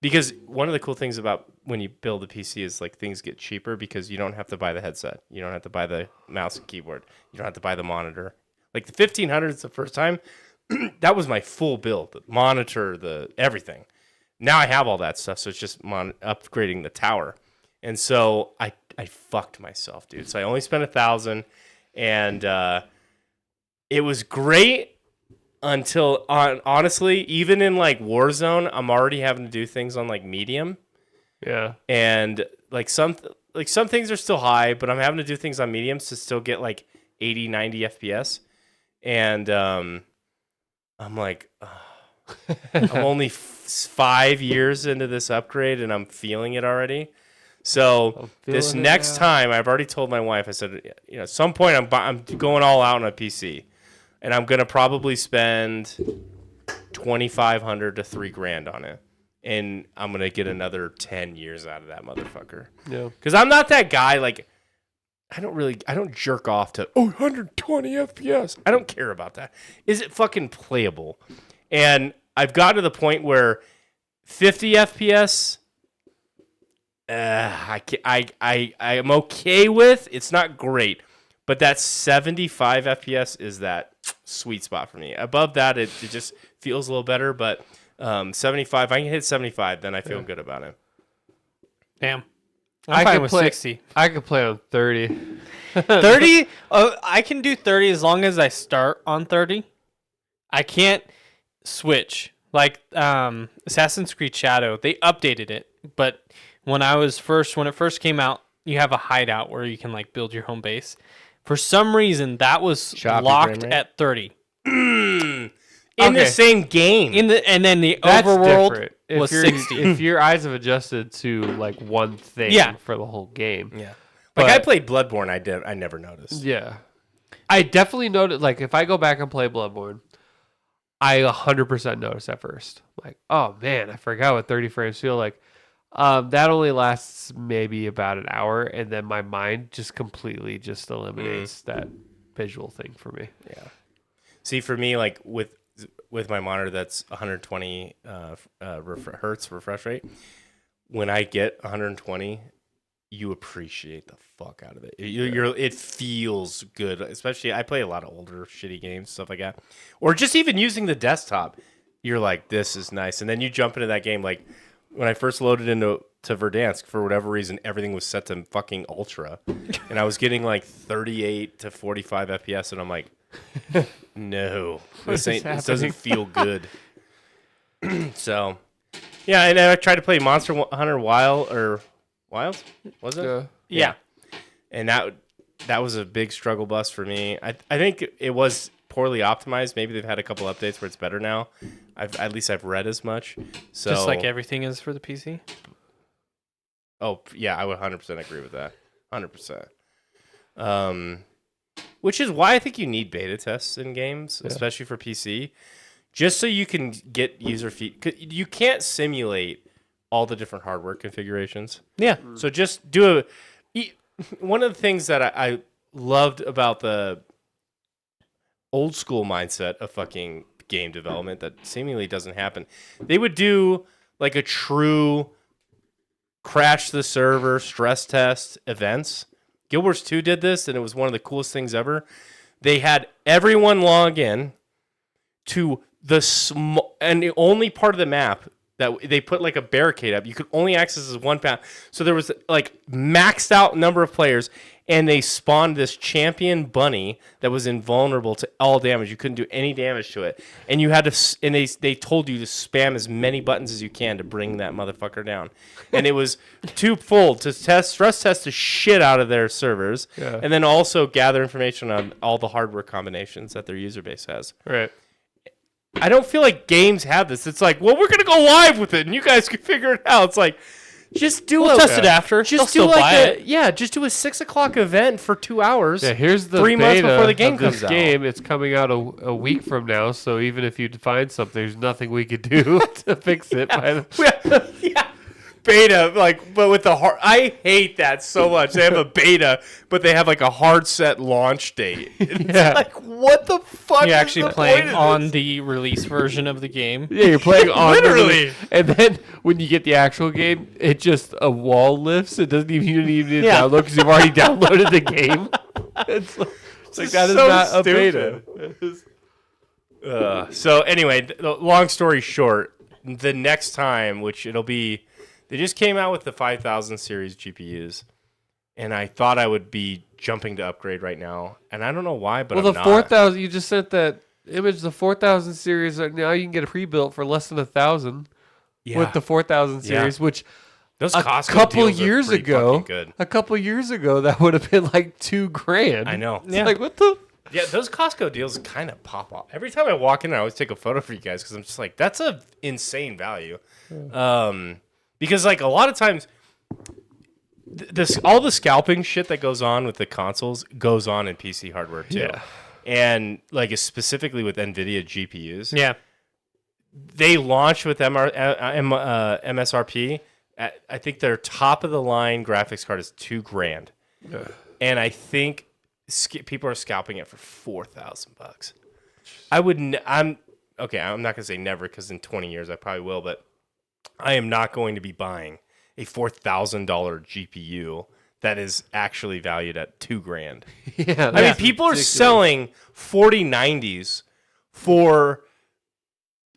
because one of the cool things about when you build a PC is like things get cheaper because you don't have to buy the headset. You don't have to buy the mouse and keyboard. You don't have to buy the monitor. Like the 1,500 is the first time. That was my full build, the monitor, the everything. Now I have all that stuff, so it's just upgrading the tower. And so I fucked myself, dude. So I only spent $1,000, and it was great until honestly, even in like Warzone, I'm already having to do things on like medium, Yeah. and like some things are still high, but I'm having to do things on mediums to still get like 80, 90 FPS, and I'm like, I'm only 5 years into this upgrade, and I'm feeling it already. So this feeling it next now. time, I've already told my wife. I said, at some point, I'm going all out on a PC, and I'm gonna probably spend $2,500 to $3,000 on it, and I'm gonna get another 10 years out of that motherfucker. Yeah. Because I'm not that guy. Like, I don't jerk off to 120 FPS. I don't care about that. Is it fucking playable? And I've gotten to the point where 50 FPS. I am okay with. It's not great, but that 75 FPS is that sweet spot for me. Above that, it just feels a little better. But 75, I can hit 75, then I feel good about it. Damn. I I'm fine could with play- 60. I could play on 30. 30? I can do 30 as long as I start on 30. I can't switch. Like Assassin's Creed Shadow, they updated it, but when it first came out, you have a hideout where you can like build your home base. For some reason, that was Choppy locked frame rate? at 30. In Okay. the same game. And then the That's overworld different. If was you're- 60. If your eyes have adjusted to like one thing Yeah. for the whole game. Yeah. But- Like I played Bloodborne, I never noticed. Yeah. I definitely noticed, like, if I go back and play Bloodborne, I 100% notice at first. Like, oh man, I forgot what 30 frames feel like. That only lasts maybe about an hour, and then my mind just completely just eliminates that visual thing for me. Yeah. See, for me, like with my monitor that's 120 hertz refresh rate, when I get 120, you appreciate the fuck out of it. It feels good, especially I play a lot of older shitty games, stuff like that, or just even using the desktop. You're like, this is nice, and then you jump into that game. Like when I first loaded into Verdansk, for whatever reason, everything was set to fucking ultra, and I was getting like 38 to 45 FPS, and I'm like, no, this doesn't feel good. So, yeah, and I tried to play Monster Hunter Wilds, was it? Yeah. And that was a big struggle bus for me. I think it was poorly optimized. Maybe they've had a couple updates where it's better now. At least I've read as much. So Just like everything is for the PC. oh yeah, I would 100% agree with that. 100%. Which is why I think you need beta tests in games, especially for PC, just so you can get user feedback. You can't simulate all the different hardware configurations. Yeah. So just do one of the things that I loved about the old school mindset of fucking game development that seemingly doesn't happen. They would do like a true crash the server stress test events. Guild Wars 2 did this, and it was one of the coolest things ever. They had everyone log in to the and the only part of the map that they put like a barricade up. You could only access this one path. So there was like maxed out number of players, and they spawned this champion bunny that was invulnerable to all damage. You couldn't do any damage to it, and you had to. And they told you to spam as many buttons as you can to bring that motherfucker down. And it was twofold to stress test the shit out of their servers, and then also gather information on all the hardware combinations that their user base has. Right. I don't feel like games have this. It's like, well, we're gonna go live with it, and you guys can figure it out. It's like, just do We'll test it after. They'll Just do still buy it. just do a 6 o'clock event for 2 hours. Yeah, here's the 3 months beta before the game of this comes out. game. It's coming out a week from now, so even if you find something, there's nothing we could do to fix it. Yeah, beta, like, but with the hard. I hate that so much. They have a beta, but they have like a hard set launch date. It's Yeah. like, what the fuck? You're is actually the playing point of on this? the release version of the game. Yeah, you're playing on the Literally. release, and then when you get the actual game, it just a wall lifts. It doesn't even you don't even need to Yeah. download because you've already downloaded the game. It's like that is so not a stupid. beta. So anyway, long story short, the next time, which it'll be, they just came out with the 5000 series GPUs, and I thought I would be jumping to upgrade right now, and I don't know why, but Well, I'm the not. 4,000 you just sent that image. The 4,000 series now you can get a pre-built for less than 1,000 Yeah. with the 4,000 Yeah. series, which Those a Costco couple deals are years pretty ago, fucking good. that would have been like $2,000. I know. It's like what the. Yeah, those Costco deals kind of pop off. Every time I walk in, I always take a photo for you guys because I'm just like, that's a insane value. Because like a lot of times, this all the scalping shit that goes on with the consoles goes on in PC hardware too. Yeah. And like specifically with NVIDIA GPUs, Yeah. they launch with MSRP. I think their top of the line graphics card is $2,000, and I think people are scalping it for $4,000. I'm okay. I'm not gonna say never because in 20 years I probably will, but I am not going to be buying a $4,000 GPU that is actually valued at $2,000. Yeah, I mean, people are selling 4090s for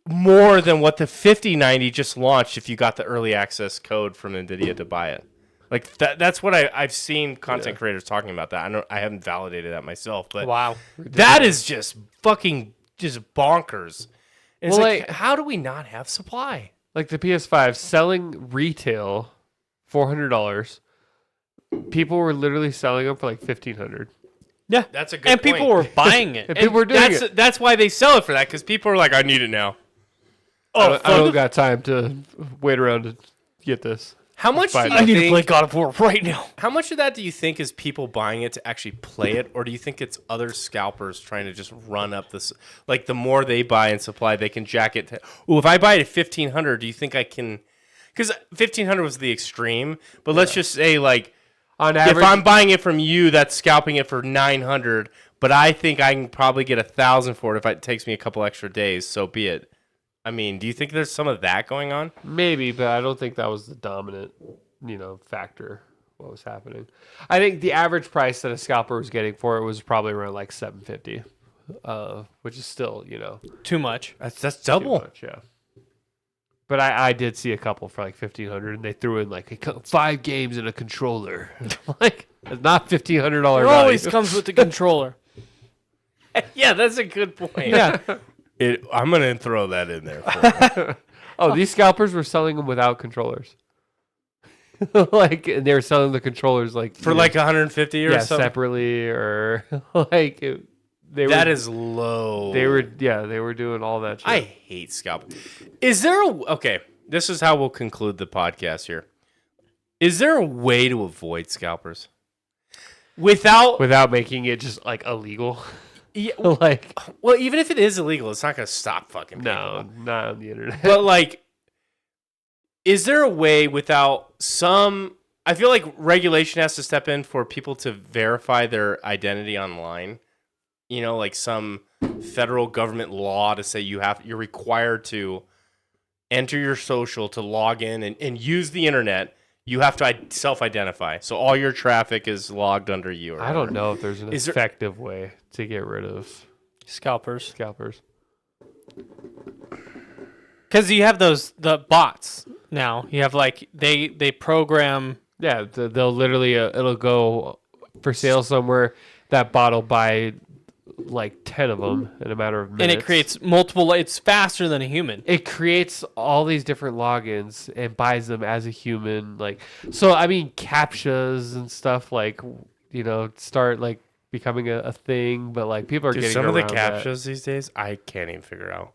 more than what the 5090 just launched if you got the early access code from NVIDIA to buy it. Like that's what I've seen content creators talking about that. I haven't validated that myself, but Wow. that is just fucking just bonkers. And it's Well, like, like- how do we not have supply? like the PS5 selling retail $400. People were literally selling them for like $1,500. Yeah. That's a good And point. people were buying it. And people were doing it. That's why they sell it for that, because people are like, I need it now. I don't got time to wait around to get this. How much do Fine. you I need to think- play God of War right now. How much of that do you think is people buying it to actually play it, or do you think it's other scalpers trying to just run up this? Like the more they buy and supply, they can jack it. Oh, if I buy it at 1,500, do you think I can? Because 1,500 was the extreme, but let's just say like On if average, I'm buying it from you, that's scalping it for 900, but I think I can probably get 1,000 for it if it takes me a couple extra days. So be it. I mean, do you think there's some of that going on? maybe, but I don't think that was the dominant, factor. What was happening? I think the average price that a scalper was getting for it was probably around like $750, which is still, Too much. That's too double. much, yeah. But I did see a couple for like $1,500, and they threw in like 5 games and a controller. Like it's not $1,500 It value. always comes with the controller. Yeah, that's a good point. Yeah. I'm gonna throw that in there. For you. Oh, these scalpers were selling them without controllers. Like, and they were selling the controllers like For like 150 or something. separately, or like they That were. is low. They were doing all that shit. I hate scalp. Is there a okay? This is how we'll conclude the podcast here. Is there a way to avoid scalpers without? without making it just like illegal. Yeah, Like, well, even if it is illegal, it's not gonna stop fucking people. no, not on the internet. But like, is there a way without some? I feel like regulation has to step in for people to verify their identity online. Like some federal government law to say you're required to enter your social to log in and use the internet. You have to self-identify, so all your traffic is logged under you. Or I don't whatever. know if there's an Is there- effective way to get rid of Scalpers. scalpers. Because you have the bots now. You have like they program. Yeah, they'll literally it'll go for sale somewhere. That bot will buy like 10 of them in a matter of minutes. And it creates multiple. It's faster than a human. It creates all these different logins and buys them as a human. Like, so I mean, captchas and stuff like, start like becoming a thing. But like people are Dude, getting some of the around that. captchas these days, I can't even figure out.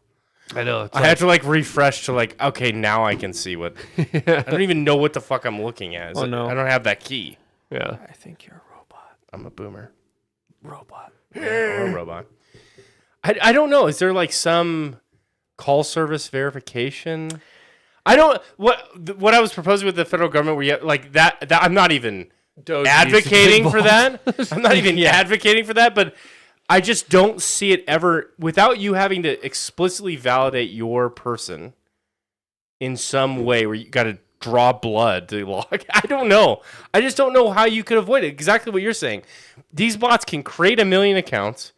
I know. It's I had to like refresh to like, okay, now I can see what. I don't even know what the fuck I'm looking at. Oh, no. I don't have that key. yeah. I think you're a robot. I'm a boomer. Robot. Or a robot. I don't know. Is there like some call service verification? I don't. What I was proposing with the federal government, where you have, like that I'm not even advocating for that. I'm not even advocating for that, but I just don't see it ever without you having to explicitly validate your person in some way where you got to draw blood to log. I don't know. I just don't know how you could avoid it. Exactly what you're saying. These bots can create 1 million accounts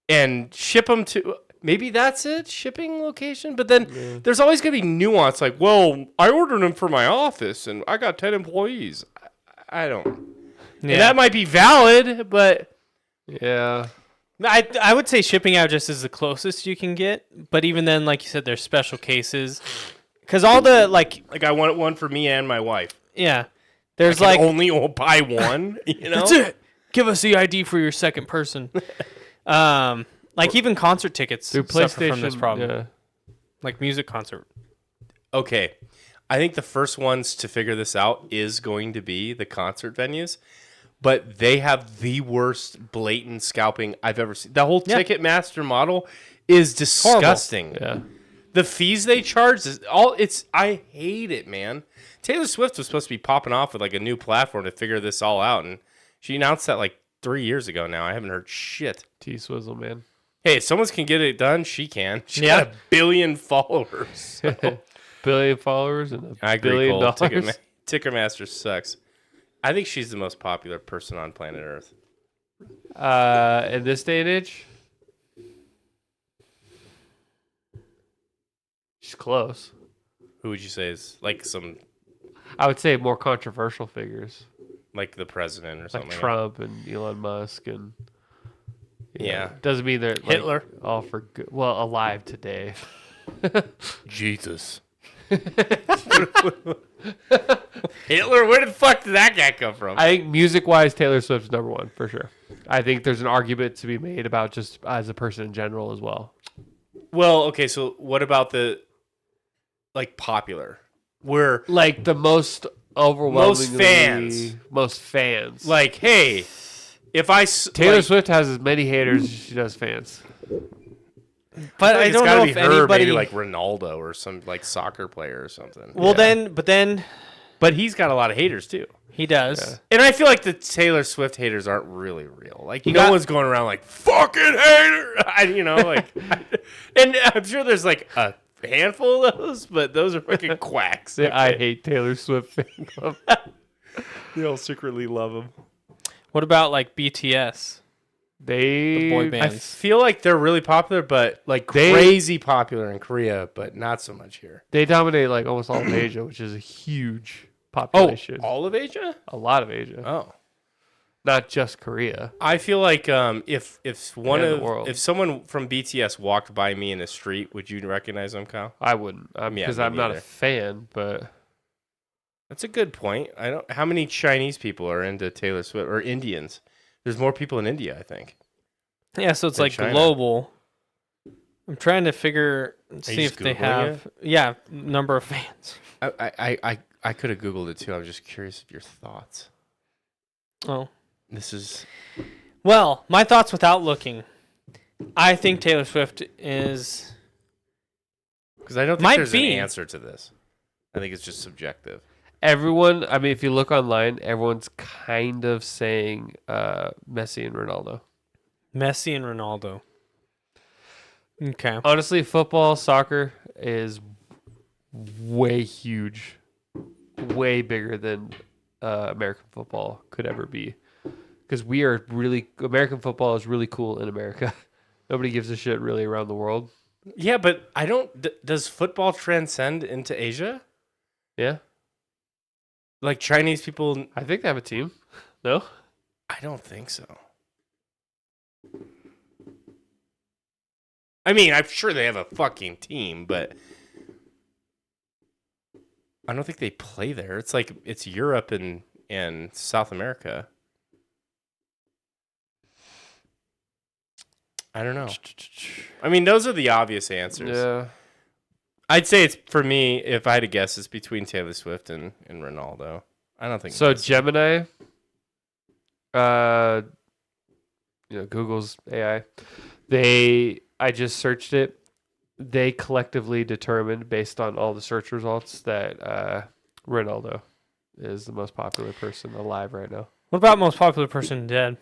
and ship them to. Maybe that's it, shipping location. But then there's always going to be nuance. Like, well, I ordered them for my office and I got 10 employees. I don't. And that might be valid, but Yeah. I would say shipping out just is the closest you can get, but even then, like you said, there's special cases because all the like I want one for me and my wife. there's I like can only buy one. You know, that's it. Give us the ID for your second person. Like even concert tickets Through suffer PlayStation. from this problem. Yeah. Like music concert. Okay, I think the first ones to figure this out is going to be the concert venues, but they have the worst blatant scalping I've ever seen. The whole Ticketmaster model is disgusting. Yeah. The fees they charge is all. I hate it, man. Taylor Swift was supposed to be popping off with like a new platform to figure this all out, and she announced that like 3 years ago. Now I haven't heard shit. T-Swizzle, man. Hey, if someone can get it done, she can. She's Yeah. got 1 billion followers. Billion followers and I $1 agree, billion. Cole. Ticketmaster sucks. I think she's the most popular person on planet Earth. In this day and age, she's close. Who would you say is like I would say more controversial figures like the president or something? like Trump and Elon Musk and Yeah. doesn't mean they're like, Hitler. all for good. Well, alive today. Jesus. Hitler? Where the fuck did that guy come from? I think music-wise, Taylor Swift's number one for sure. I think there's an argument to be made about just as a person in general as well. Well, okay, so what about the like popular? Where Like the most overwhelmingly most fans. like, hey, if Taylor like, Swift has as many haters as she does fans. But I it's don't gotta know be if her, anybody maybe like Ronaldo or some like soccer player or something. Well then But he's got a lot of haters too. he does. And I feel like the Taylor Swift haters aren't really real. Like, no got- one's going around like, fucking hater! And I'm sure there's like a handful of those, but those are fucking quacks. The I hate Taylor Swift fan club. They all secretly love him. What about like BTS? The boy They I bands. feel like they're really popular, but like They- crazy popular in Korea, but not so much here. they dominate like almost all of Asia, which is a huge population. all of Asia? A lot of Asia, Oh. not just Korea. I feel like if one And the of world. if someone from BTS walked by me in the street, would you recognize them, Kyle? I wouldn't, Yeah, because me I'm not a neither. fan. But That's a good point. I don't. How many Chinese people are into Taylor Swift or Indians? There's more people in India, I think. Yeah, so it's in like China. global. I'm trying to see just if they Googling have number of fans. I could have Googled it too. I'm just curious of your thoughts. Oh. This is Well, my thoughts without looking. I think Taylor Swift is because I don't think Might there's be. an answer to this. I think it's just subjective. everyone, I mean, if you look online, everyone's kind of saying Messi and Ronaldo. Messi and Ronaldo. Okay. Honestly, football, soccer is way huge, way bigger than American football could ever be. Because American football is really cool in America. Nobody gives a shit really around the world. Yeah, but I don't. Does football transcend into Asia? Yeah, Like Chinese people? I think they have a team. No, I don't think so. I mean, I'm sure they have a fucking team, but I don't think they play there. It's like it's Europe and South America. I don't know. I mean, those are the obvious answers. yeah. I'd say it's for me. If I had to guess, it's between Taylor Swift and Ronaldo. I don't think So it's- Gemini, Google's AI, I just searched it. They collectively determined, based on all the search results, that Ronaldo is the most popular person alive right now. What about most popular person dead?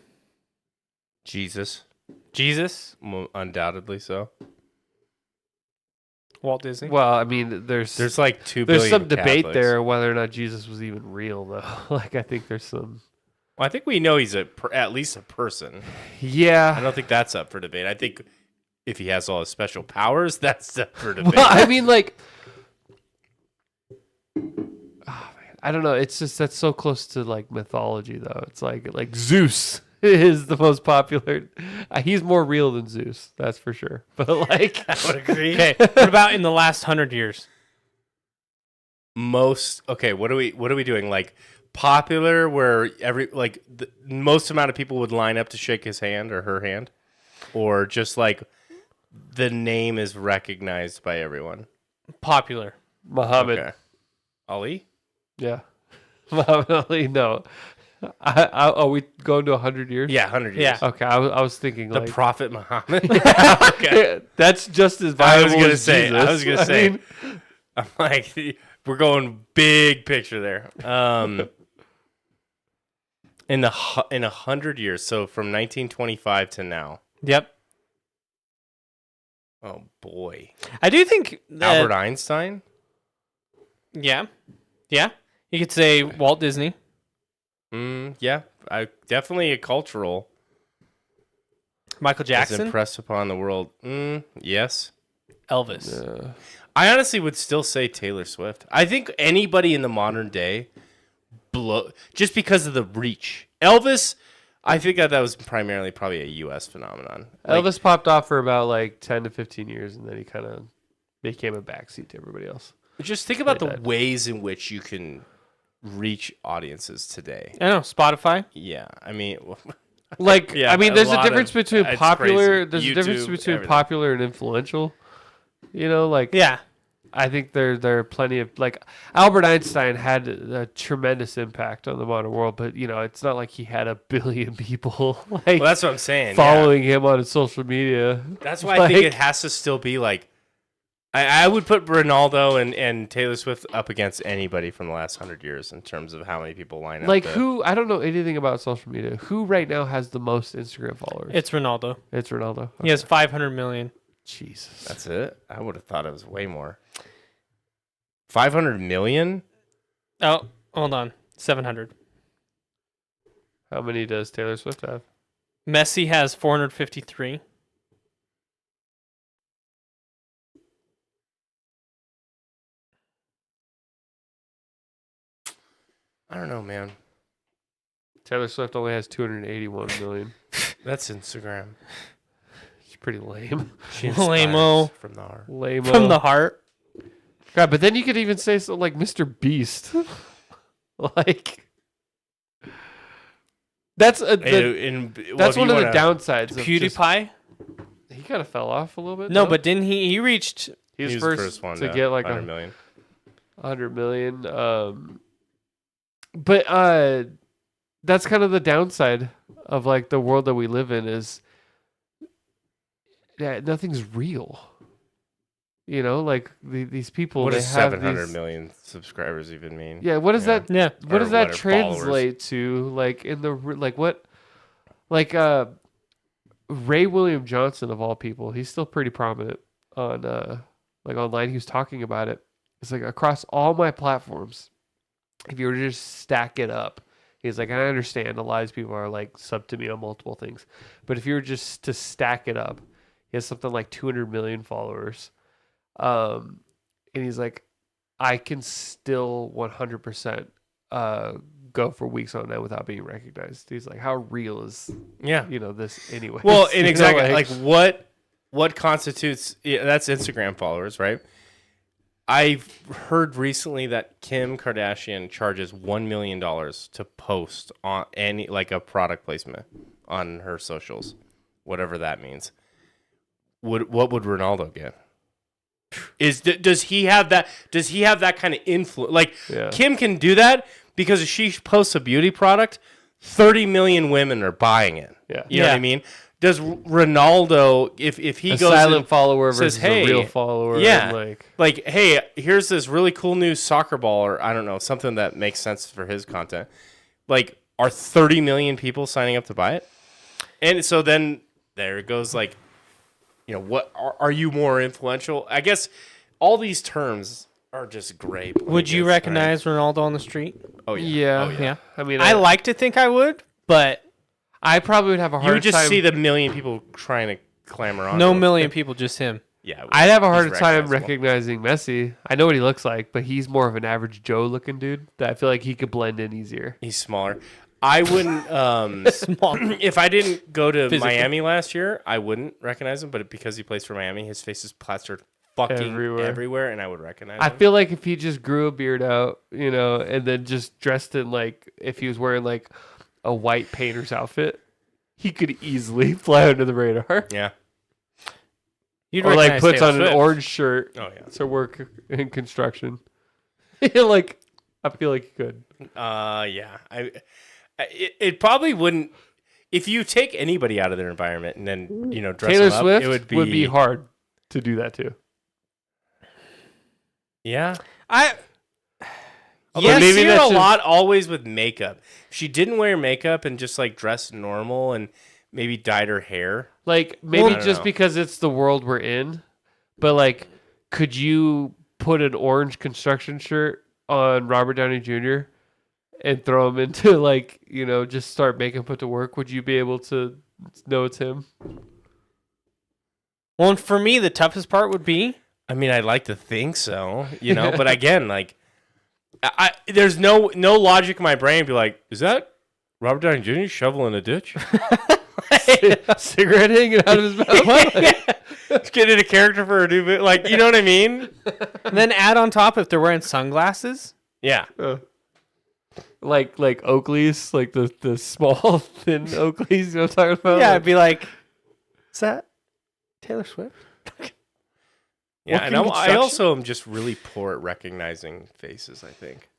Jesus, Jesus? undoubtedly so. Walt Disney? Well, I mean, there's like 2 there's billion some debate Catholics. there whether or not Jesus was even real, though. Like, I think there's some. Well, I think we know he's at least a person. I Yeah. don't think that's up for debate. I think if he has all his special powers, that's up for debate. Well, I mean, like, oh, man, I don't know. It's just that's so close to like mythology, though. It's like Zeus is the most popular. He's more real than Zeus, that's for sure. But like, I would agree. Okay, what about in the last 100 years? Okay, what are we doing? Like popular, where the most amount of people would line up to shake his hand or her hand, or just like the name is recognized by everyone. Popular. Muhammad. Okay. Ali. Yeah. Muhammad Ali. No. Are we going to 100 years? Yeah, 100 years. Yeah. Okay. I was thinking The like Prophet Muhammad. Okay. that's just as I viable was gonna as say. Jesus. I was gonna say. mean, I'm like, we're going big picture there. In 100 years, so from 1925 to now. Yep. Oh boy, I do think Albert Einstein. Yeah. Yeah. You could say Walt Disney. Yeah, I definitely a cultural. Michael Is Jackson. impressed upon the world. Yes. Elvis. I honestly would still say Taylor Swift. I think anybody in the modern day just because of the reach. Elvis, I think that was primarily probably a U.S. phenomenon. Elvis popped off for about like 10 to 15 years, and then he kind of became a backseat to everybody else. Just think about They the died. ways in which you can reach audiences today. I know. Spotify. Yeah, I mean, Like, Yeah, I mean, a there's a lot difference of- between it's popular. crazy. There's a difference YouTube, between everything. popular and influential. You know, like Yeah. I think there are plenty of like Albert Einstein had a tremendous impact on the modern world, but you know, it's not like he had a billion people like well, that's what I'm saying. following him on his social media. That's why I think Like- it has to still be like. I would put Ronaldo and Taylor Swift up against anybody from the last 100 years in terms of how many people line up. Like to- who? I don't know anything about social media. Who right now has the most Instagram followers? It's Ronaldo. It's Ronaldo. He has 500 million. Jesus. That's it? I would have thought it was way more. 500 million? Oh, hold on. 700. How many does Taylor Swift have? Messi has 453. I don't know, man. Taylor Swift only has 281 million. That's Instagram. It's pretty lame. She Lame-o. inspires from the heart. Lame. From the heart. God, but then you could even say so like Mr. Beast. like that's that's one of the downsides. Of just- PewDiePie? he kind of fell off a little bit. No, though. but didn't he reached he was He was the first, one to get like 100 million. 100 million. But that's kind of the downside of like the world that we live in is nothing's real. You know, like these people. What they does have 700 these, million subscribers even mean? Yeah, what does Yeah. that? Yeah. What Or does that what are translate to? Like in the like what? Like Ray William Johnson of all people, he's still pretty prominent on like online. He was talking about it. It's like across all my platforms. If you were to just stack it up, he's like, I understand a lot of people are like sub to me on multiple things, but if you were just to stack it up, he has something like 200 million followers. And he's like, I can still 100% go for weeks on end without being recognized. He's like, how real is Yeah. this anyway? Well, and exactly like what constitutes that's Instagram followers, right? I've heard recently that Kim Kardashian charges $1 million to post on any like a product placement on her socials, whatever that means. What would Ronaldo get? Does he have that? Does he have that kind of influence? Like Yeah. Kim can do that because if she posts a beauty product, 30 million women are buying it. Yeah. You know what Yeah. I mean? Does Ronaldo, if he a goes silent and follower says, versus "Hey," a real follower. yeah. and like, hey, here's this really cool new soccer ball, or I don't know, something that makes sense for his content. Like, are 30 million people signing up to buy it? And so then there it goes. Like, you know, what are you more influential? I guess all these terms are just gray. Would you blankets, recognize Ronaldo on the street? right? Oh yeah. yeah. Oh, yeah. Yeah. I mean, I like to think I would, but I probably would have a hard You would just time. see the million people trying to clamor on. no to it. million people, just him. yeah, I'd have a he's harder time recognizable. recognizing Messi. I know what he looks like, but he's more of an average Joe looking dude that I feel like he could blend in easier. He's smaller. I wouldn't. Small. If I didn't go to Physically. Miami last year, I wouldn't recognize him. But because he plays for Miami, his face is plastered fucking Everywhere. everywhere, and I would recognize I him. feel like if he just grew a beard out, you know, and then just dressed in like if he was wearing like a white painter's outfit, he could easily fly under the radar. Yeah. You'd Or like recognize puts Taylor on an Swift. orange shirt Oh yeah. to work in construction. Like I feel like he could. Yeah. It probably wouldn't. If you take anybody out of their environment and then dress Taylor them up, Swift it would be hard to do that too. Yeah. I Yeah, maybe see her that's a just- lot always with makeup. If she didn't wear makeup and just like dressed normal and maybe dyed her hair. Like maybe I don't just know. because it's the world we're in, but like, could you put an orange construction shirt on Robert Downey Jr. and throw him into like just start making him put to work? Would you be able to know it's him? Well, and for me, the toughest part would be I mean, I'd like to think so, but again, like, there's no logic in my brain to be like, is that Robert Downey Jr. shoveling a ditch? Cigarette hanging out of his mouth. Let's get into character for a new bit. Like, you know what I mean? and then add on top if they're wearing sunglasses. Yeah. like Oakley's, like the small thin Oakleys. You know what I'm talking about? Yeah, Like, I'd be like, is that Taylor Swift? Yeah, and Working I construction? also am just really poor at recognizing faces, I think.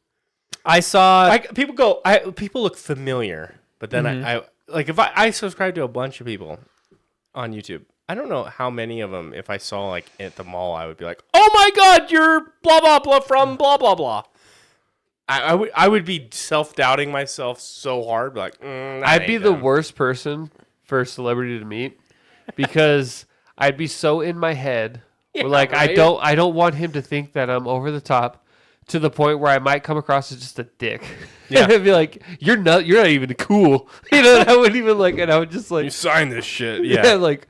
I saw. People look familiar, but then I like if I subscribe to a bunch of people on YouTube. I don't know how many of them, if I saw like at the mall, I would be like, "Oh my God, you're blah blah blah from blah blah blah." I would be self-doubting myself so hard, like that I'd be ain't the them. worst person for a celebrity to meet because I'd be so in my head. Where, like right? I don't want him to think that I'm over the top to the point where I might come across as just a dick. Yeah. I'd be like, you're not even cool. And I wouldn't even like, and I would just You like, sign this shit, yeah, yeah. like,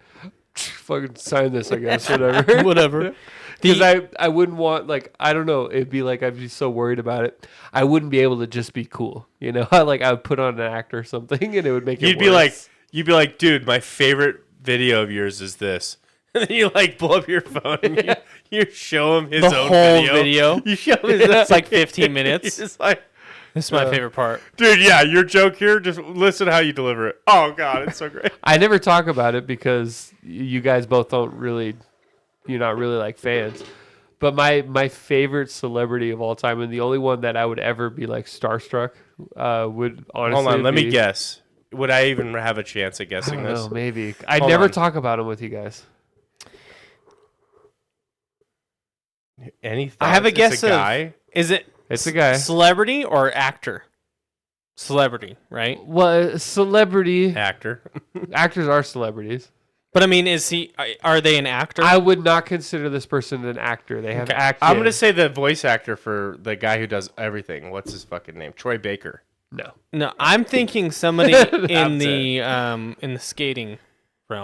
fucking sign this, I guess, whatever. Whatever. Because I wouldn't want, like, I don't know, it'd be like I'd be so worried about it. I wouldn't be able to just be cool, like I would put on an act or something and it would make it You'd be worse. like, dude, my favorite video of yours is this. And then you like pull up your phone and you show him his The own whole video. video? You show him his It's like 15 minutes. It's like, This is my favorite part. dude, yeah, your joke here. Just listen how you deliver it. Oh God, it's so great. I never talk about it because you guys both don't really, you're not really like fans. But my favorite celebrity of all time, and the only one that I would ever be like starstruck, would honestly. Hold on, let me be- guess. Would I even have a chance at I guessing don't this? know, maybe. I'd Hold never on. talk about him with you guys. Any I have a thoughts? guess It's a of- guy. Is it It's a guy. celebrity or actor? Celebrity, right? Well, celebrity Actor. actors are celebrities. But I mean, are they an actor? I would not consider this person an actor. They have acted. I'm gonna say the voice actor for the guy who does everything. What's his fucking name? Troy Baker. no. No, I'm thinking somebody in the skating realm.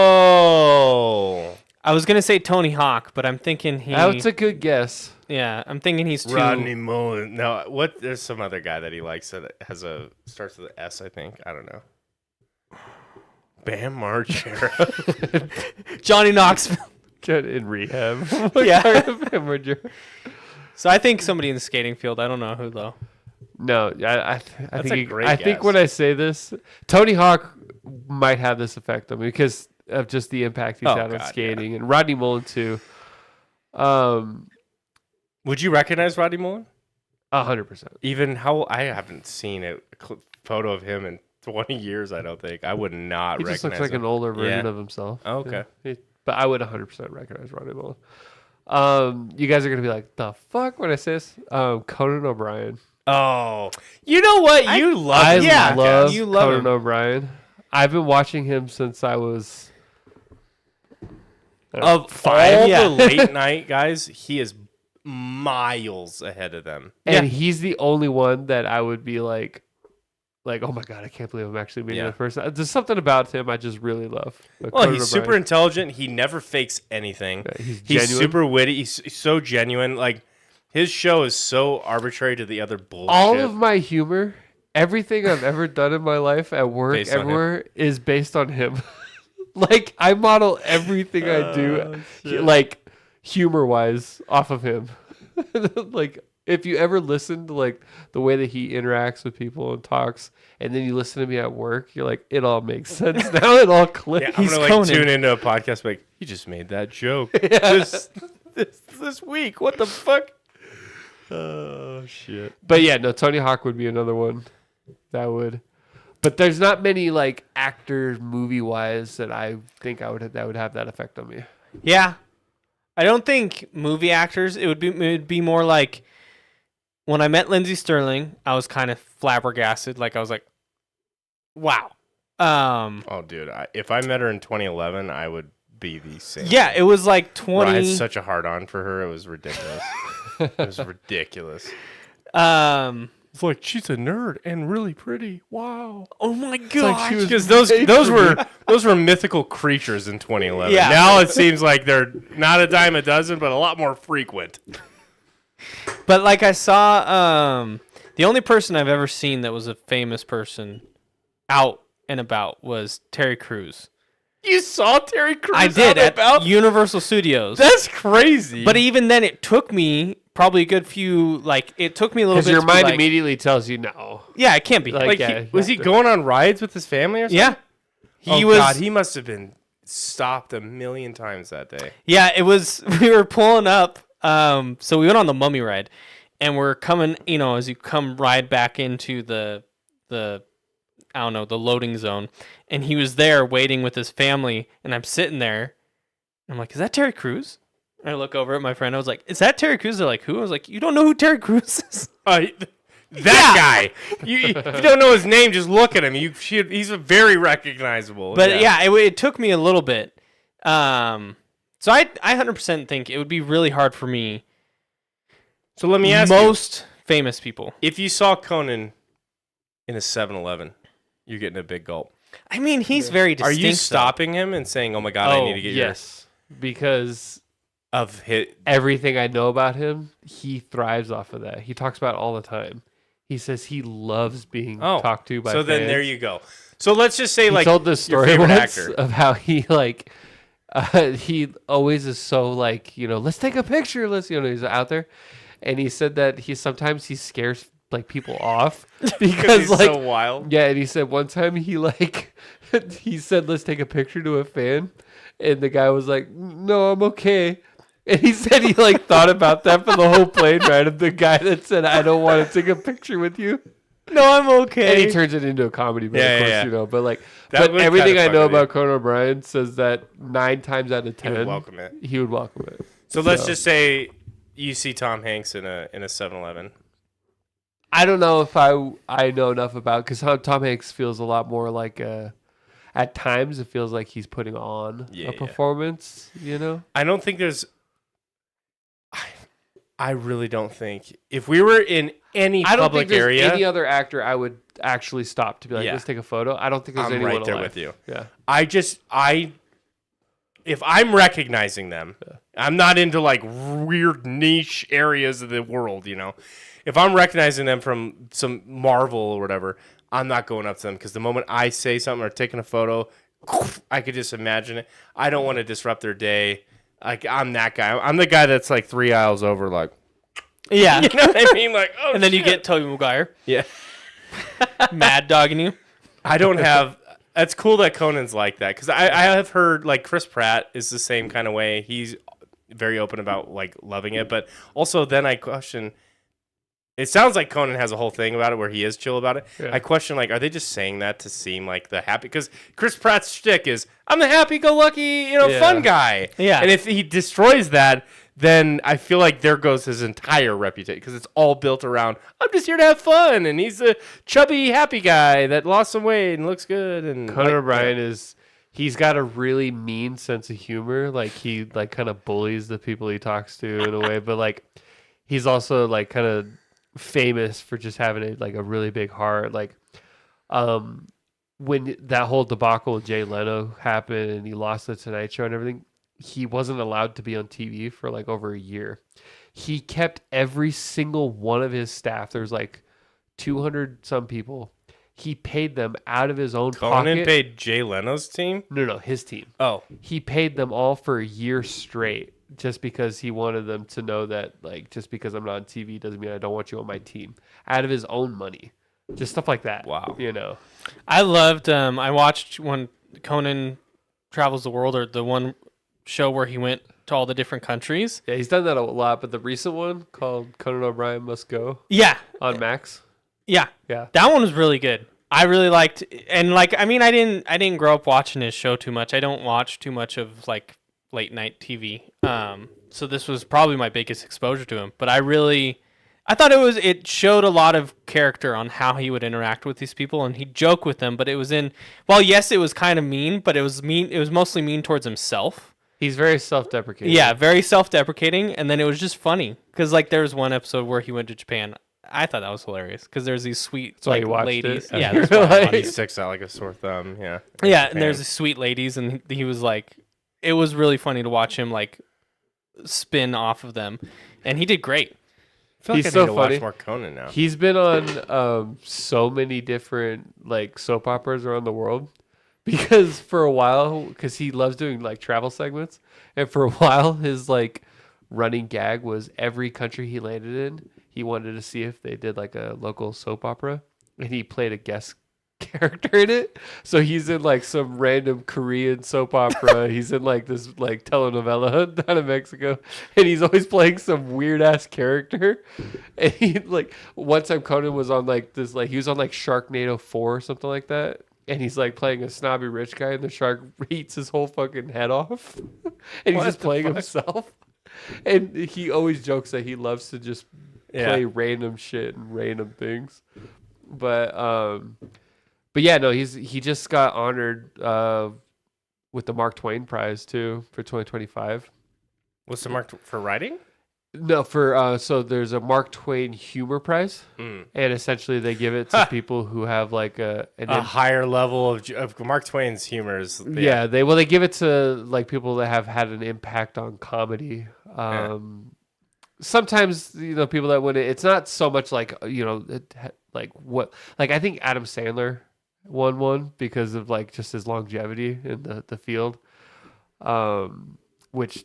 Oh, I was gonna say Tony Hawk, but I'm thinking That's a good guess. I'm thinking he's too. Rodney Mullen. No, what? There's some other guy that he likes that starts with an S. I think. I don't know. Bam Margera. Johnny Knoxville. In rehab. Yeah. No, So I think somebody in the skating field. I don't know who though. I a think great I think guess. when I say this, Tony Hawk might have this effect on me because of just the impact he's Oh, had on God, skating, and Rodney Mullen too. Would you recognize Rodney Mullen? 100%. Even how I haven't seen a photo of him in 20 years. I don't think I would not He just recognize looks like him. an older version Yeah. of himself. Oh, okay. Yeah. But I would 100% recognize Rodney Mullen. You guys are gonna be like, the fuck when I say this? Conan O'Brien. Oh, you know what? You love. I yeah, love you love Conan him. O'Brien. I've been watching him since I was Of 5. all yeah. the late night guys, he is miles ahead of them. And Yeah. he's the only one that I would be like, like, oh my god, I can't believe I'm actually meeting Yeah. this person. There's something about him I just really love. Like Well, Conan he's super O'Brien. intelligent. He never fakes anything. Yeah, he's He's genuine. super witty. He's so genuine. Like his show is so arbitrary to the other bullshit. All of my humor, everything I've ever done in my life at work, Based on him. everywhere, is based on him. Like I model everything I do, like humor wise, off of him. Like if you ever listen to like the way that he interacts with people and talks, and then you listen to me at work, you're like, it all makes sense now. It all clicks. Yeah, I'm He's gonna like Conan. tune into a podcast. Like he just made that joke this week. What the fuck? Oh shit. But yeah, no, Tony Hawk would be another one that would. But there's not many like actors movie wise that I think that would have that effect on me. Yeah. I don't think movie actors, it would be more like when I met Lindsay Sterling, I was kind of flabbergasted. Like I was like, wow. Oh, dude. If I met her in 2011, I would be the same. Yeah, it was like Bro, I 20. had such a hard on for her. It was ridiculous. It was ridiculous. It's like she's a nerd and really pretty. Wow. Oh my like god. she was- Because those were mythical creatures in 2011. Yeah. Now it seems like they're not a dime a dozen, but a lot more frequent. But like I saw, the only person I've ever seen that was a famous person out and about was Terry Crews. You saw Terry Crews? I did out and at about? Universal Studios. That's crazy. But even then, it took me probably a good few. Like it took me a little Because bit. your to be mind like, immediately tells you no. Yeah, it can't be. Like, like, yeah, was he yeah. going on rides with his family or something? Yeah, he Oh, was. God, he must have been stopped a million times that day. Yeah, it was. We were pulling up. So we went on the Mummy ride, and we're coming. You know, as you come ride back into the I don't know, the loading zone, and he was there waiting with his family, and I'm sitting there. And I'm like, is that Terry Crews? And I look over at my friend. I was like, is that Terry Crews? They're like, who? I was like, you don't know who Terry Crews is? That guy. If you don't know his name, just look at him. He's very recognizable. But yeah, it took me a little bit. So I 100% think it would be really hard for me. So let me ask you, Most famous people. if you saw Conan in a 7-Eleven, you're getting a big gulp. I mean, he's very Are distinct. you though. stopping him and saying, "Oh my God, I need to get yes, because your of hit"? everything I know about him, he thrives off of that. He talks about it all the time. He says he loves being Oh, talked to by so then fans. there you go. So let's just say He like told this your story favorite once actor. of how he like he always is so like, you know, let's take a picture. Let's, you know, he's out there, and he said that he scares like people off because He's like so wild. yeah, and he said one time he like he said let's take a picture to a fan, and the guy was like, no, I'm okay. And he said he like thought about that for the whole plane ride of the guy that said I don't want to take a picture with you. No, I'm okay. And he turns it into a comedy, but Yeah, of course, yeah. you know. But like, That but would everything kinda I fuck know with you. about Conan O'Brien says that 9 times out of 10, He would welcome it. He would welcome it. So let's just say you see Tom Hanks in a 7-Eleven. I don't know if I know enough about because Tom Hanks feels a lot more like at times it feels like he's putting on Yeah, a yeah. performance. You know, I don't think there's. I really don't think if we were in any I don't public think there's area, any other actor I would actually stop to be like, Yeah. let's take a photo. I don't think there's I'm anyone right there alive. with you. Yeah, if I'm recognizing them, I'm not into like weird niche areas of the world, you know. If I'm recognizing them from some Marvel or whatever, I'm not going up to them because the moment I say something or taking a photo, I could just imagine it. I don't want to disrupt their day. Like I'm that guy. I'm the guy that's like 3 aisles over, like yeah. you know what I mean? Like oh, And then you shit. get Tobey Maguire yeah. mad dogging you. I don't have. That's cool that Conan's like that because I have heard like Chris Pratt is the same kind of way. He's very open about like loving it, but also then I question. It sounds like Conan has a whole thing about it where he is chill about it. Yeah. I question like, are they just saying that to seem like the happy? Because Chris Pratt's shtick is I'm the happy-go-lucky, Yeah. fun guy. Yeah. And if he destroys that, then I feel like there goes his entire reputation because it's all built around I'm just here to have fun, and he's a chubby, happy guy that lost some weight and looks good. And Conan like, O'Brien is. He's got a really mean sense of humor. Like he like kind of bullies the people he talks to in a way, but like he's also like kind of famous for just having a really big heart. Like when that whole debacle with Jay Leno happened and he lost the Tonight Show and everything, he wasn't allowed to be on TV for like over a year. He kept every single one of his staff. There's like 200 some people. He paid them out of his own Conan pocket. paid Jay Leno's team. No, his team. Oh, He paid them all for a year straight just because he wanted them to know that, like, just because I'm not on TV doesn't mean I don't want you on my team. Out of his own money. Just stuff like that. Wow. You know? I loved. I watched when Conan travels the world, or the one show where he went to all the different countries. Yeah, he's done that a lot, but the recent one called Conan O'Brien Must Go Yeah, on Max. yeah, Yeah. that one was really good. I really liked, and like, I mean, I didn't grow up watching his show too much. I don't watch too much of like late night TV. So this was probably my biggest exposure to him. But I thought it showed a lot of character on how he would interact with these people, and he'd joke with them. But it was well, yes, it was kind of mean, but it was mean. It was mostly mean towards himself. He's very self-deprecating. Yeah, very self-deprecating, and then it was just funny because like there was one episode where he went to Japan. I thought that was hilarious because there's these sweet why like you watched ladies. it? Yeah, that's why. he sticks out like a sore thumb. Yeah. Yeah, and there's these sweet ladies, and he was like, it was really funny to watch him like spin off of them, and he did great. I feel like He's I need so to funny. watch more Conan now. He's been on so many different like soap operas around the world because for a while, because he loves doing like travel segments, and for a while his like running gag was every country he landed in, he wanted to see if they did like a local soap opera, and he played a guest character in it. So he's in like some random Korean soap opera. He's in like this like telenovela down in Mexico, and he's always playing some weird ass character. And he like one time Conan was on like this like he was on like Sharknado 4 or something like that. And he's like playing a snobby rich guy, and the shark eats his whole fucking head off. And he's just playing himself. And he always jokes that he loves to just play random shit and random things. But yeah, no, he just got honored with the Mark Twain Prize too for 2025. What's the mark for writing? No, for so there's a Mark Twain Humor Prize, and essentially they give it to people who have like an higher level of Mark Twain's humors. Yeah, they give it to like people that have had an impact on comedy. Sometimes people that win it, it's not so much like like what like I think Adam Sandler won one because of like just his longevity in the field, which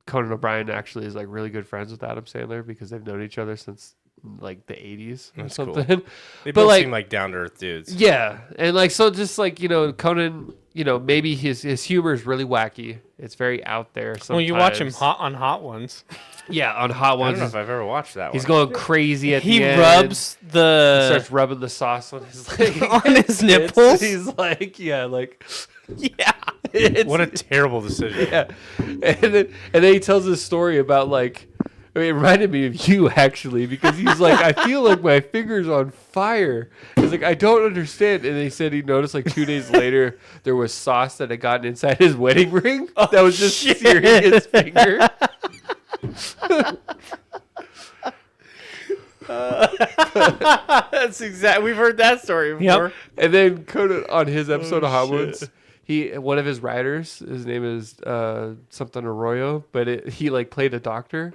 Conan O'Brien actually is like really good friends with Adam Sandler because they've known each other since like the 80s or That's something. cool. They But, both like- seem like down to earth dudes. Yeah, and like so, just like Conan, maybe his humor is really wacky. It's very out there. Sometimes. Well, you watch him on Hot Ones. Yeah, on Hot I Ones. don't know if I've ever watched that He's one. going crazy at He the end. rubs He the starts rubbing the sauce on his leg. on his nipples. He's like, yeah, like Yeah. What a terrible decision. yeah. And then he tells this story about like. I mean, it reminded me of you actually because he's like, I feel like my finger's on fire. He's like, I don't understand. And he said he noticed like 2 days later there was sauce that had gotten inside his wedding ring that was just searing his finger. That's exactly. We've heard that story before. And then Conan on his episode of Hot shit. Ones, one of his writers, his name is something Arroyo, but he like played a doctor.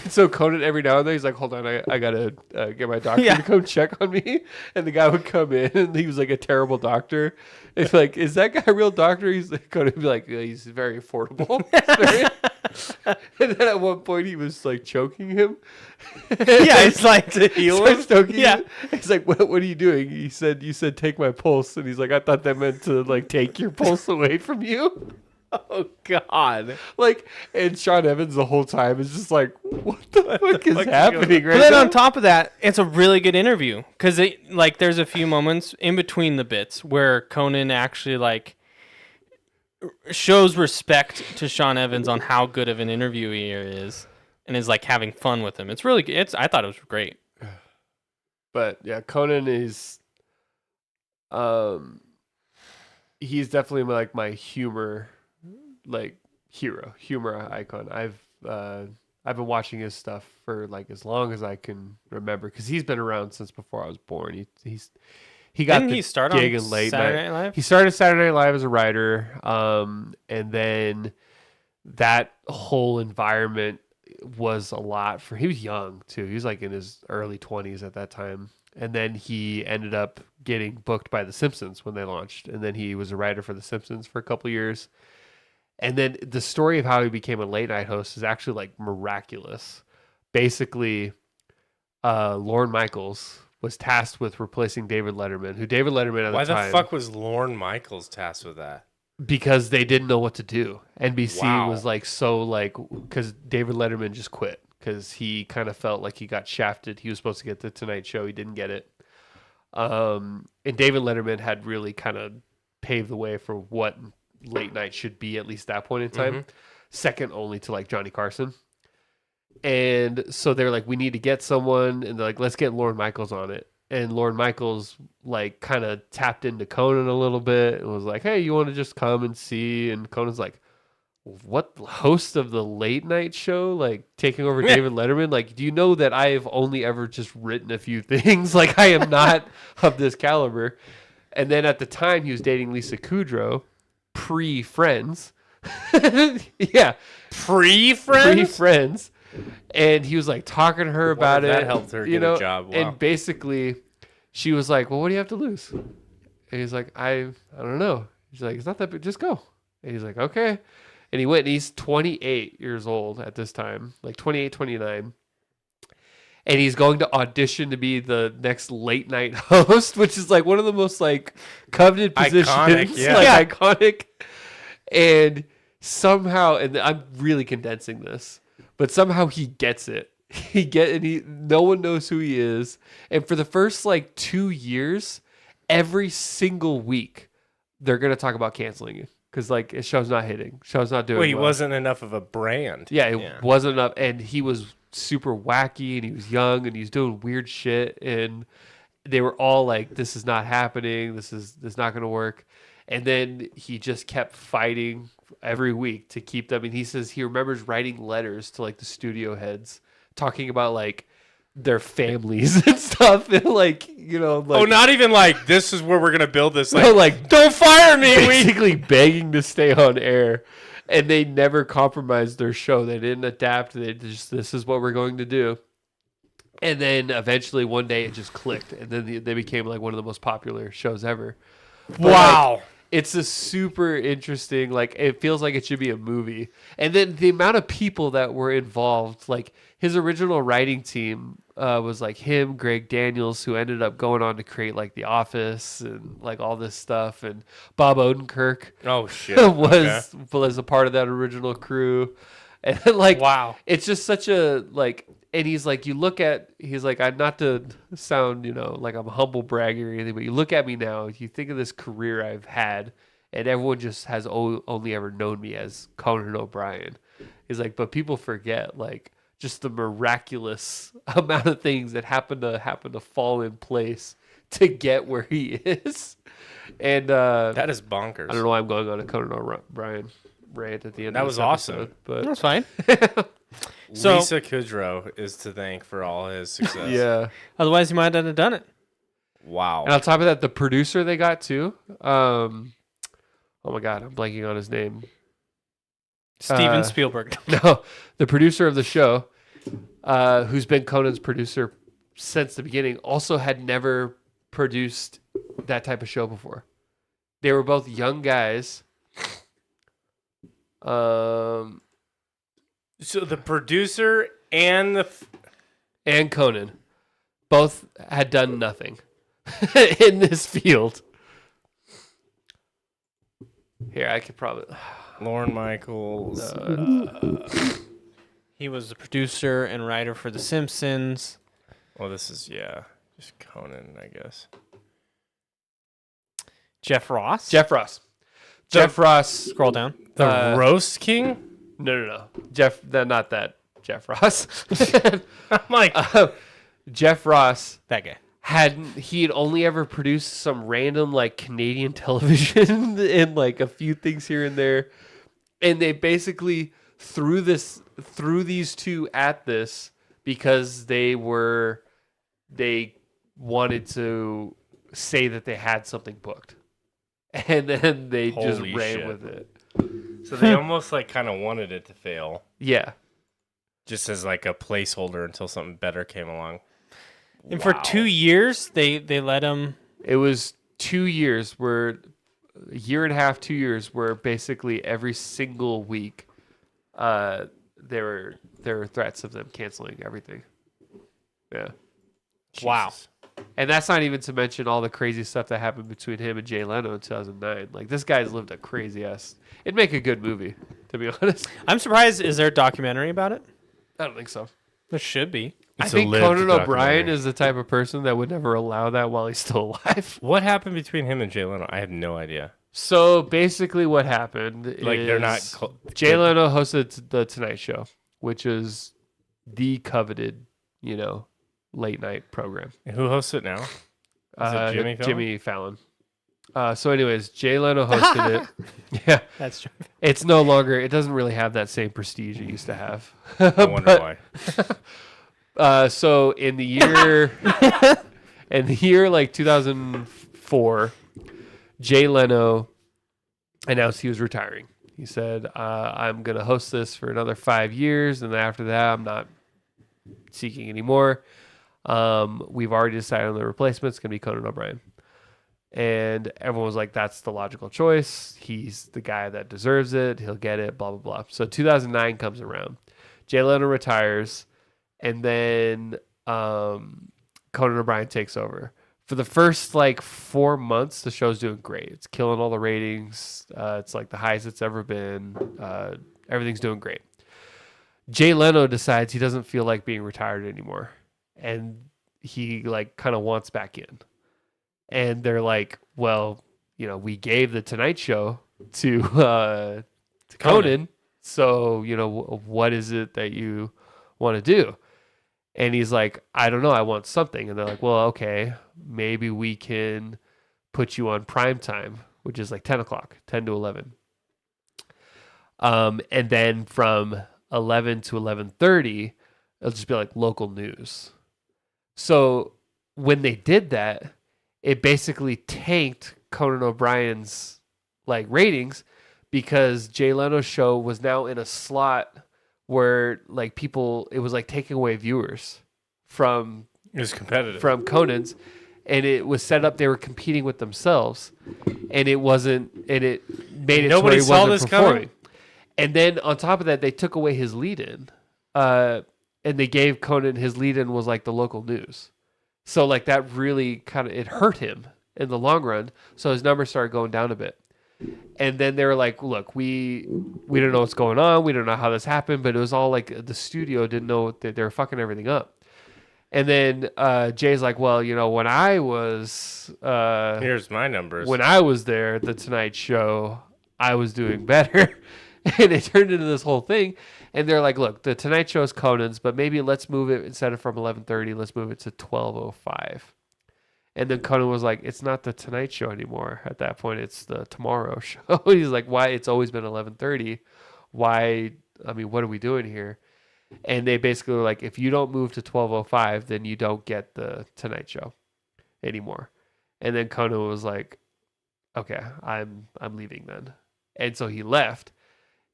So Conan every now and then he's like, hold on, I gotta get my doctor Yeah. to come check on me. And the guy would come in and he was like a terrible doctor. It's like, is that guy a real doctor? He's like, Conan would be like, he's very affordable. And then at one point he was like choking him. Yeah, it's like to heal him. Starts choking Yeah. him. He's like, what are you doing? He said, you said take my pulse. And he's like, I thought that meant to like take your pulse away from you. Oh God. Like, and Sean Evans the whole time is just like, what the fuck is happening right But then now? on top of that, it's a really good interview because like there's a few moments in between the bits where Conan actually like shows respect to Sean Evans on how good of an interviewer he is and is like having fun with him. It's really good. I thought it was great. But yeah, Conan is, he's definitely like my humor, like humor icon. I've been watching his stuff for like as long as I can remember because he's been around since before I was born. He got Didn't the he start gig on in late Saturday night. Night Live? He started Saturday Night Live as a writer, and then that whole environment was a lot for. He was young too. He was like in his early 20s at that time, and then he ended up getting booked by The Simpsons when they launched, and then he was a writer for The Simpsons for a couple of years. And then the story of how he became a late night host is actually like miraculous. Basically, Lorne Michaels was tasked with replacing David Letterman, who David Letterman at Why the the time, fuck was Lorne Michaels tasked with that? because they didn't know what to do. NBC Wow. was like, so like, because David Letterman just quit because he kind of felt like he got shafted. He was supposed to get the Tonight Show. He didn't get it. And David Letterman had really kind of paved the way for what late night should be, at least that point in time, second only to like Johnny Carson. And so they're like, we need to get someone, and they're like, let's get Lorne Michaels on it. And Lorne Michaels like kind of tapped into Conan a little bit and was like, hey, you want to just come and see? And Conan's like, what, host of the late night show, like taking over David Letterman? Like, do you know that I have only ever just written a few things? Like, I am not of this caliber. And then at the time, he was dating Lisa Kudrow, pre-Friends. Yeah, Pre-Friends? pre-Friends. And he was like talking to her about if it. that helped her you get a know, job. Wow. And basically, she was like, well, what do you have to lose? And he's like, I don't know. She's like, it's not that big, just go. And he's like, okay. And he went, and he's 28 years old at this time, like 28, 29. And he's going to audition to be the next late night host, which is like one of the most like coveted positions. Iconic, yeah. Like iconic. And somehow, and I'm really condensing this, but somehow he gets it. No one knows who he is. And for the first like 2 years, every single week, they're going to talk about canceling you. Because like his show's not hitting. Show's not doing Well, he well. wasn't enough of a brand. Yeah, it wasn't enough. And he was super wacky, and he was young, and he was doing weird shit. And they were all like, this is not happening. This is not going to work. And then he just kept fighting every week to keep them. And he says he remembers writing letters to like the studio heads talking about like their families and stuff. And like, you know, like, Oh, not even like, this is where we're going to build this. Like, no, like, don't fire me. basically begging to stay on air. And they never compromised their show. They didn't adapt. They just, this is what we're going to do. And then eventually one day it just clicked. And then they became like one of the most popular shows ever. But, Wow. like, it's a super interesting, like, it feels like it should be a movie. And then the amount of people that were involved, like his original writing team was like him, Greg Daniels, who ended up going on to create like The Office and like all this stuff. And Bob Odenkirk Oh, shit. was a part of that original crew. And like, Wow. it's just such a like, and he's like, he's like, I'm not to sound, you know, like I'm a humble bragger or anything, but you look at me now, you think of this career I've had, and everyone just has only ever known me as Conan O'Brien. He's like, but people forget like just the miraculous amount of things that happen to fall in place to get where he is. And That is bonkers. I don't know why I'm going on a Conan O'Brien rant at the end. That of was this awesome. episode, but That's fine. So- Lisa Kudrow is to thank for all his success. yeah. Otherwise, you might not have done it. Wow. And on top of that, the producer they got too. Oh my god, I'm blanking on his name. Steven Spielberg. No, the producer of the show, who's been Conan's producer since the beginning, also had never produced that type of show before. They were both young guys. So the producer and And Conan both had done nothing in this field. Here, I could probably. Lorne Michaels. He was the producer and writer for The Simpsons. Well, this is, just Conan, I guess. Jeff Ross. Jeff Ross. Jeff Ross. Scroll down. The Roast King? No. Not that Jeff Ross. I'm like, Jeff Ross That guy. had only ever produced some random like Canadian television and like a few things here and there, and they basically threw these two at this because they wanted to say that they had something booked, and then they just Holy ran shit. with it. So they almost like kind of wanted it to fail, Yeah, just as like a placeholder until something better came along. And for 2 years, they let him. it was 2 years where a year and a half, 2 years where basically every single week, there were threats of them canceling everything. Yeah. Wow. Jesus. And that's not even to mention all the crazy stuff that happened between him and Jay Leno in 2009. Like, this guy's lived a crazy ass. It'd make a good movie, to be honest. I'm surprised. Is there a documentary about it? I don't think so. There should be. I It's a think lived Conan O'Brien documentary. is the type of person that would never allow that while he's still alive. What happened between him and Jay Leno? I have no idea. So basically, what happened Like is they're not. Jay Leno hosted the Tonight Show, which is the coveted, late night program. Who hosts it now? Is it Jimmy Fallon? Jimmy Fallon. So, anyways, Jay Leno hosted it. Yeah, That's true. it's no longer. It doesn't really have that same prestige it used to have. I wonder why. So in the year like 2004, Jay Leno announced he was retiring. He said, "I'm going to host this for another 5 years, and then after that, I'm not seeking anymore. We've already decided on the replacement. It's going to be Conan O'Brien." And everyone was like, "That's the logical choice. He's the guy that deserves it. He'll get it. Blah blah blah." So 2009 comes around. Jay Leno retires. And then Conan O'Brien takes over. For the first 4 months, the show's doing great. It's killing all the ratings. It's like the highest it's ever been. Everything's doing great. Jay Leno decides he doesn't feel like being retired anymore, and he kind of wants back in. And they're like, "Well, we gave the Tonight Show to Conan, so what is it that you want to do?" And he's like, "I don't know. I want something." And they're like, "Well, okay, maybe we can put you on prime time, which is like 10 o'clock, 10 to 11. And then from 11 to 11:30, it'll just be like local news." So when they did that, it basically tanked Conan O'Brien's ratings because Jay Leno's show was now in a slot where people, it was taking away viewers from It was competitive. Conan's, and it was set up, they were competing with themselves, and it wasn't, and it made it to where Nobody he saw wasn't this performing. coming? And then on top of that, they took away his lead-in, and they gave Conan, his lead-in was the local news. So that really it hurt him in the long run. So his numbers started going down a bit. And then they were like, "Look, we don't know what's going on. We don't know how this happened," but it was all the studio didn't know that they were fucking everything up. And then Jay's like, "Well, when I was Here's my numbers. when I was there at the Tonight Show, I was doing better." And it turned into this whole thing. And they're like, "Look, the Tonight Show is Conan's, but maybe let's move it, instead of from 11:30, let's move it to 12:05. And then Conan was like, "It's not the Tonight Show anymore. At that point, it's the Tomorrow Show." He's like, "Why? It's always been 11:30. Why? I mean, what are we doing here?" And they basically were like, "If you don't move to 12:05, then you don't get the Tonight Show anymore." And then Conan was like, "Okay, I'm leaving then." And so he left.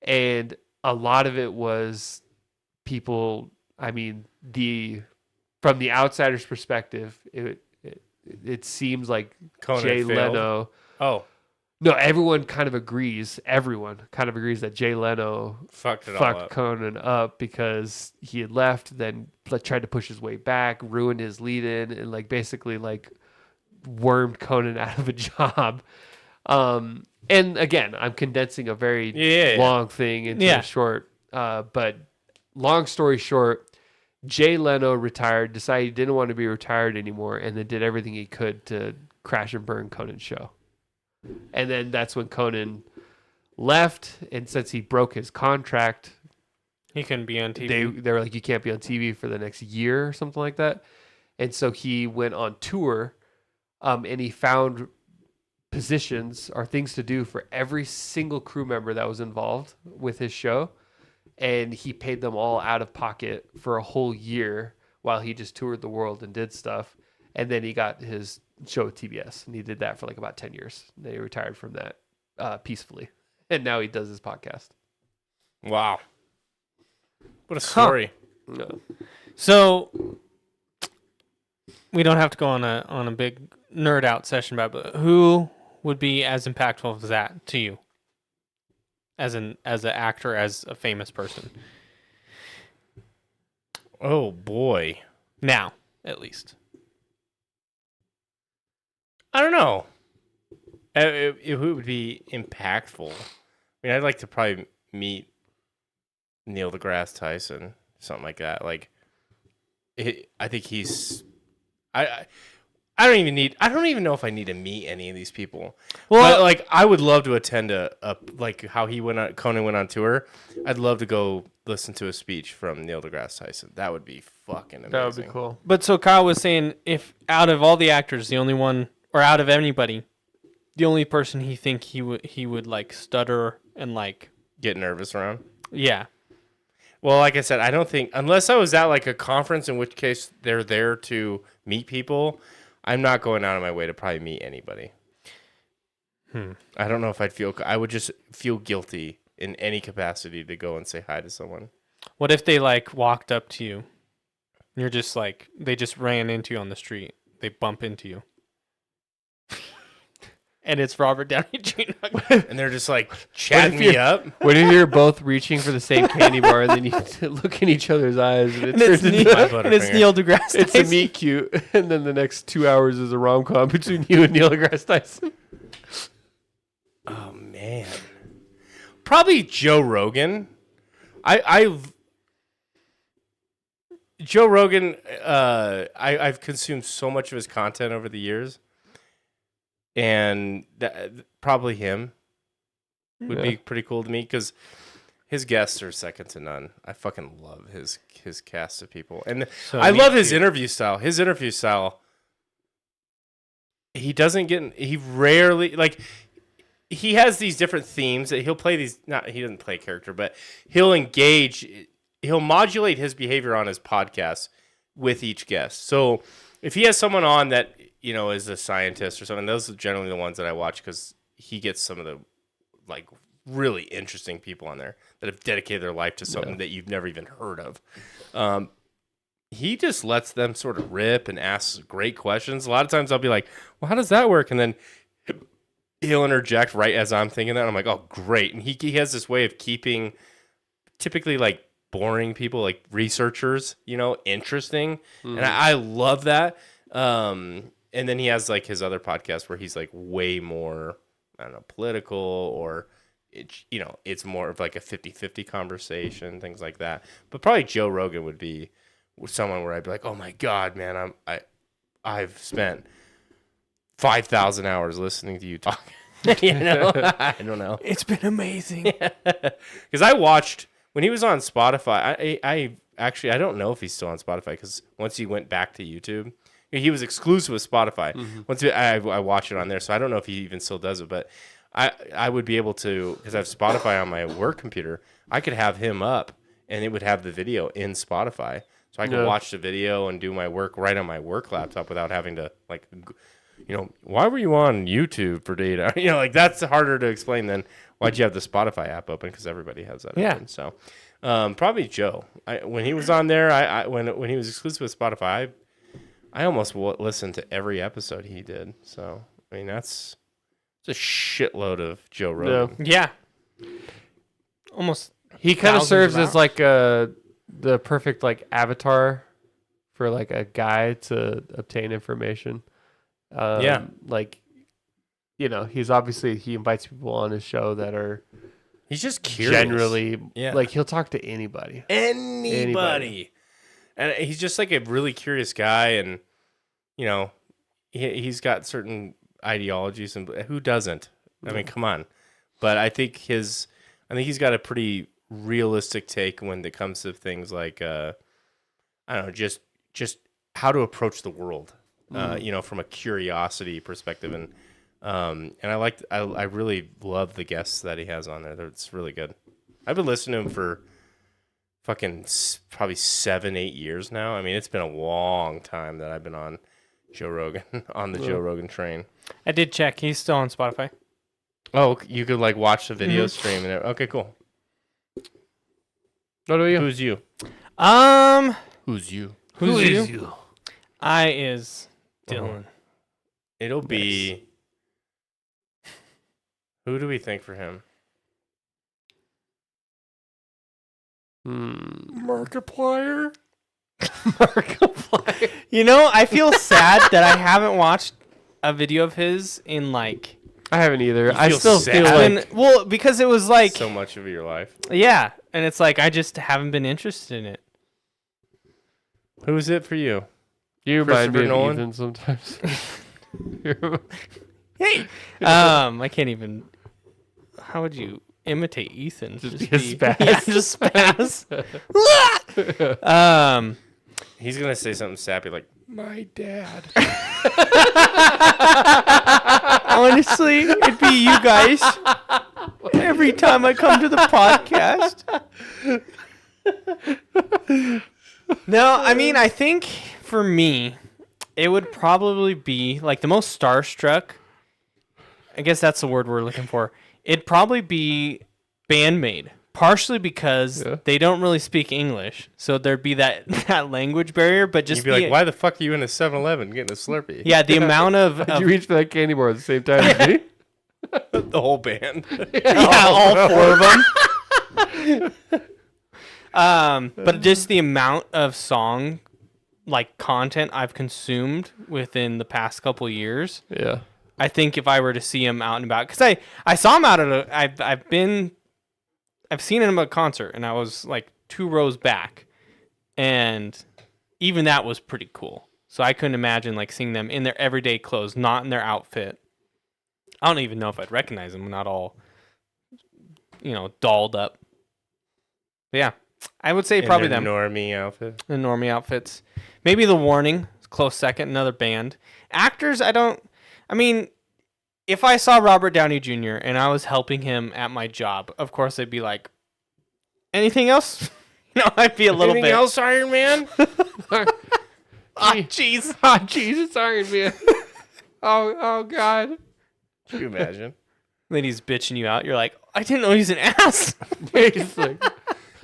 And a lot of it was people, I mean, from the outsider's perspective, it seems like Conan Jay failed. Leno. Oh, No, everyone kind of agrees. Everyone kind of agrees that Jay Leno fucked it all fucked up. Conan up because he had left, then tried to push his way back, ruined his lead-in, and basically wormed Conan out of a job. And again, I'm condensing a very Yeah. long thing into a short. But long story short, Jay Leno retired, decided he didn't want to be retired anymore, and then did everything he could to crash and burn Conan's show. And then that's when Conan left, and since he broke his contract, He couldn't be on TV. they were like, "You can't be on TV for the next year," or something like that. And so he went on tour, and he found positions or things to do for every single crew member that was involved with his show. And he paid them all out of pocket for a whole year while he just toured the world and did stuff. and then he got his show with TBS, and he did that for like about 10 years. Then he retired from that peacefully, and now he does his podcast. Wow. What a story. So we don't have to go on a big nerd out session about it, but who would be as impactful as that to you? As an actor, as a famous person. Oh boy. Now, at least. I don't know. It would be impactful. I mean, I'd like to probably meet Neil deGrasse Tyson, something like that. Like, I think he's. I don't even know if I need to meet any of these people. Well, but, like, I would love to attend a like how Conan went on tour. I'd love to go listen to a speech from Neil deGrasse Tyson. That would be fucking amazing. That would be cool. But so Kyle was saying, if out of all the actors, the only one, or out of anybody, the only person he think he would like stutter and like Get nervous around. Yeah. Well, like I said, I don't think, unless I was at like a conference, in which case they're there to meet people, I'm not going out of my way to probably meet anybody. I don't know if I would just feel guilty in any capacity to go and say hi to someone. What if they like walked up to you? And you're just like, they just ran into you on the street. They bump into you. And it's Robert Downey Jr. And they're just like chatting me up. What if you're both reaching for the same candy bar and then you look in each other's eyes and And it's Neil deGrasse Tyson. It's a meet cute, and then the next 2 hours is a rom-com between you and Neil deGrasse Tyson. Oh man, probably Joe Rogan. Joe Rogan. I've consumed so much of his content over the years, and probably him would be pretty cool to me because his guests are second to none. I fucking love his cast of people, and So I love his cute. interview style. His interview style. He doesn't get. He rarely like. He has these different themes that he'll play these. Not he doesn't play a character, but he'll engage. He'll modulate his behavior on his podcast with each guest. So if he has someone on that is a scientist or something, those are generally the ones that I watch because he gets some of the like really interesting people on there that have dedicated their life to something that you've never even heard of. He just lets them sort of rip and ask great questions. A lot of times I'll be like, "Well, how does that work?" And then he'll interject right as I'm thinking that. I'm like, oh, great. And he has this way of keeping typically like boring people, like researchers, interesting. And I love that. And then he has like his other podcast where he's like way more, I don't know, political or, it's more of like a 50-50 conversation, things like that. But probably Joe Rogan would be someone where I'd be like, oh my God, man, I've spent 5,000 hours listening to you talk. I don't know. It's been amazing. Because I watched when he was on Spotify. I actually don't know if he's still on Spotify because once he went back to YouTube, he was exclusive with Spotify. Once I watched it on there, so I don't know if he even still does it. But I would be able to, because I have Spotify on my work computer. I could have him up, and it would have the video in Spotify, so I could watch the video and do my work right on my work laptop without having to like. Why were you on YouTube for data? Like that's harder to explain than why'd you have the Spotify app open because everybody has that open. So probably Joe. When he was on there, when he was exclusive with Spotify, I almost listened to every episode he did. So I mean it's a shitload of Joe Rogan. Yeah. Almost. He kind of Thousands serves of as like the perfect like avatar for like a guy to obtain information. Like, he invites people on his show that are He's just curious. generally, Yeah. like he'll talk to anybody. Anybody. And he's just like a really curious guy, and he's got certain ideologies, and who doesn't? I mean, come on. But I think he's got a pretty realistic take when it comes to things like I don't know, just how to approach the world. From a curiosity perspective, and I really love the guests that he has on there. It's really good. I've been listening to him for fucking probably 7-8 years now. I mean, it's been a long time that I've been on Joe Rogan on the Joe Rogan train. I did check. He's still on Spotify. Oh, you could like watch the video stream and okay, cool. What about you? Who's you? Who's you? Who is you? I is Dylan. It'll be. Who do we think for him? Markiplier. You know, I feel sad that I haven't watched a video of his in like. I haven't either. I feel still sad? feel like Well, because it was like, So much of your life. yeah, and it's like I just haven't been interested in it. Who is it for you? you remind me Christopher of Nolan? Ethan sometimes. Hey, I can't even. How would you imitate Ethan? Just be a spaz. Yeah, just spaz. He's gonna say something sappy like My dad. Honestly, it'd be you guys. Every time I come to the podcast. No, I mean, I think for me, it would probably be like the most starstruck. I guess that's the word we're looking for. It'd probably be Bandmate, partially because they don't really speak English, so there'd be that language barrier. But just you'd be like, why the fuck are you in a 7-Eleven getting a Slurpee? Yeah, the amount of Did you reach for that candy bar at the same time as me? The whole band. all four of them. But just the amount of song like content I've consumed within the past couple years. Yeah. I think if I were to see him out and about, because I saw him out at I've seen him at a concert, and I was like 2 rows back, and even that was pretty cool. So I couldn't imagine like seeing them in their everyday clothes, not in their outfit. I don't even know if I'd recognize them, not all, dolled up. But yeah, I would say probably them. Normie outfit. The normie outfits. Maybe The Warning, close second, another band. Actors, if I saw Robert Downey Jr. and I was helping him at my job, of course I'd be like, anything else? I'd be a little Anything bit. else, Iron Man? Jeez. Oh, Jesus, Iron Man. Oh, God. Can you imagine? Then he's bitching you out. You're like, I didn't know he's an ass. He's like,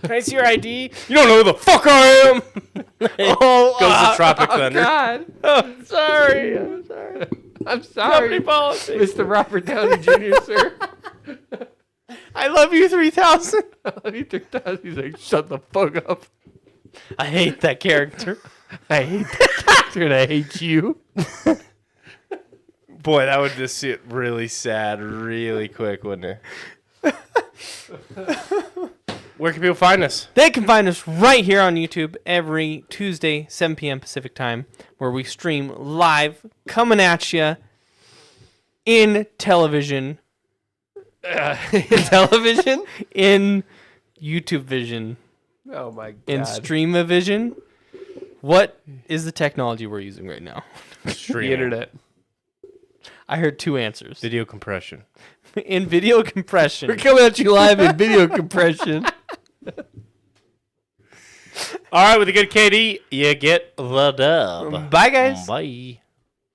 Can I see your ID? You don't know who the fuck I am. Oh, Goes to Tropic Thunder. God. Oh, sorry. I'm sorry. I'm sorry. policy. Mr. Robert Downey Jr., sir. I love you 3000. He took that. He's like, shut the fuck up. I hate that character. I hate that character and I hate you. Boy, that would just get really sad really quick, wouldn't it? Where can people find us? They can find us right here on YouTube every Tuesday, 7 p.m. Pacific time, where we stream live, coming at you in television. In television? In YouTube vision. Oh, my God. In stream-o-vision. What is the technology we're using right now? The internet. I heard 2 answers. Video compression. In video compression. We're coming at you live in video compression. All right, with a good KD, you get the dub. Bye, guys. Bye.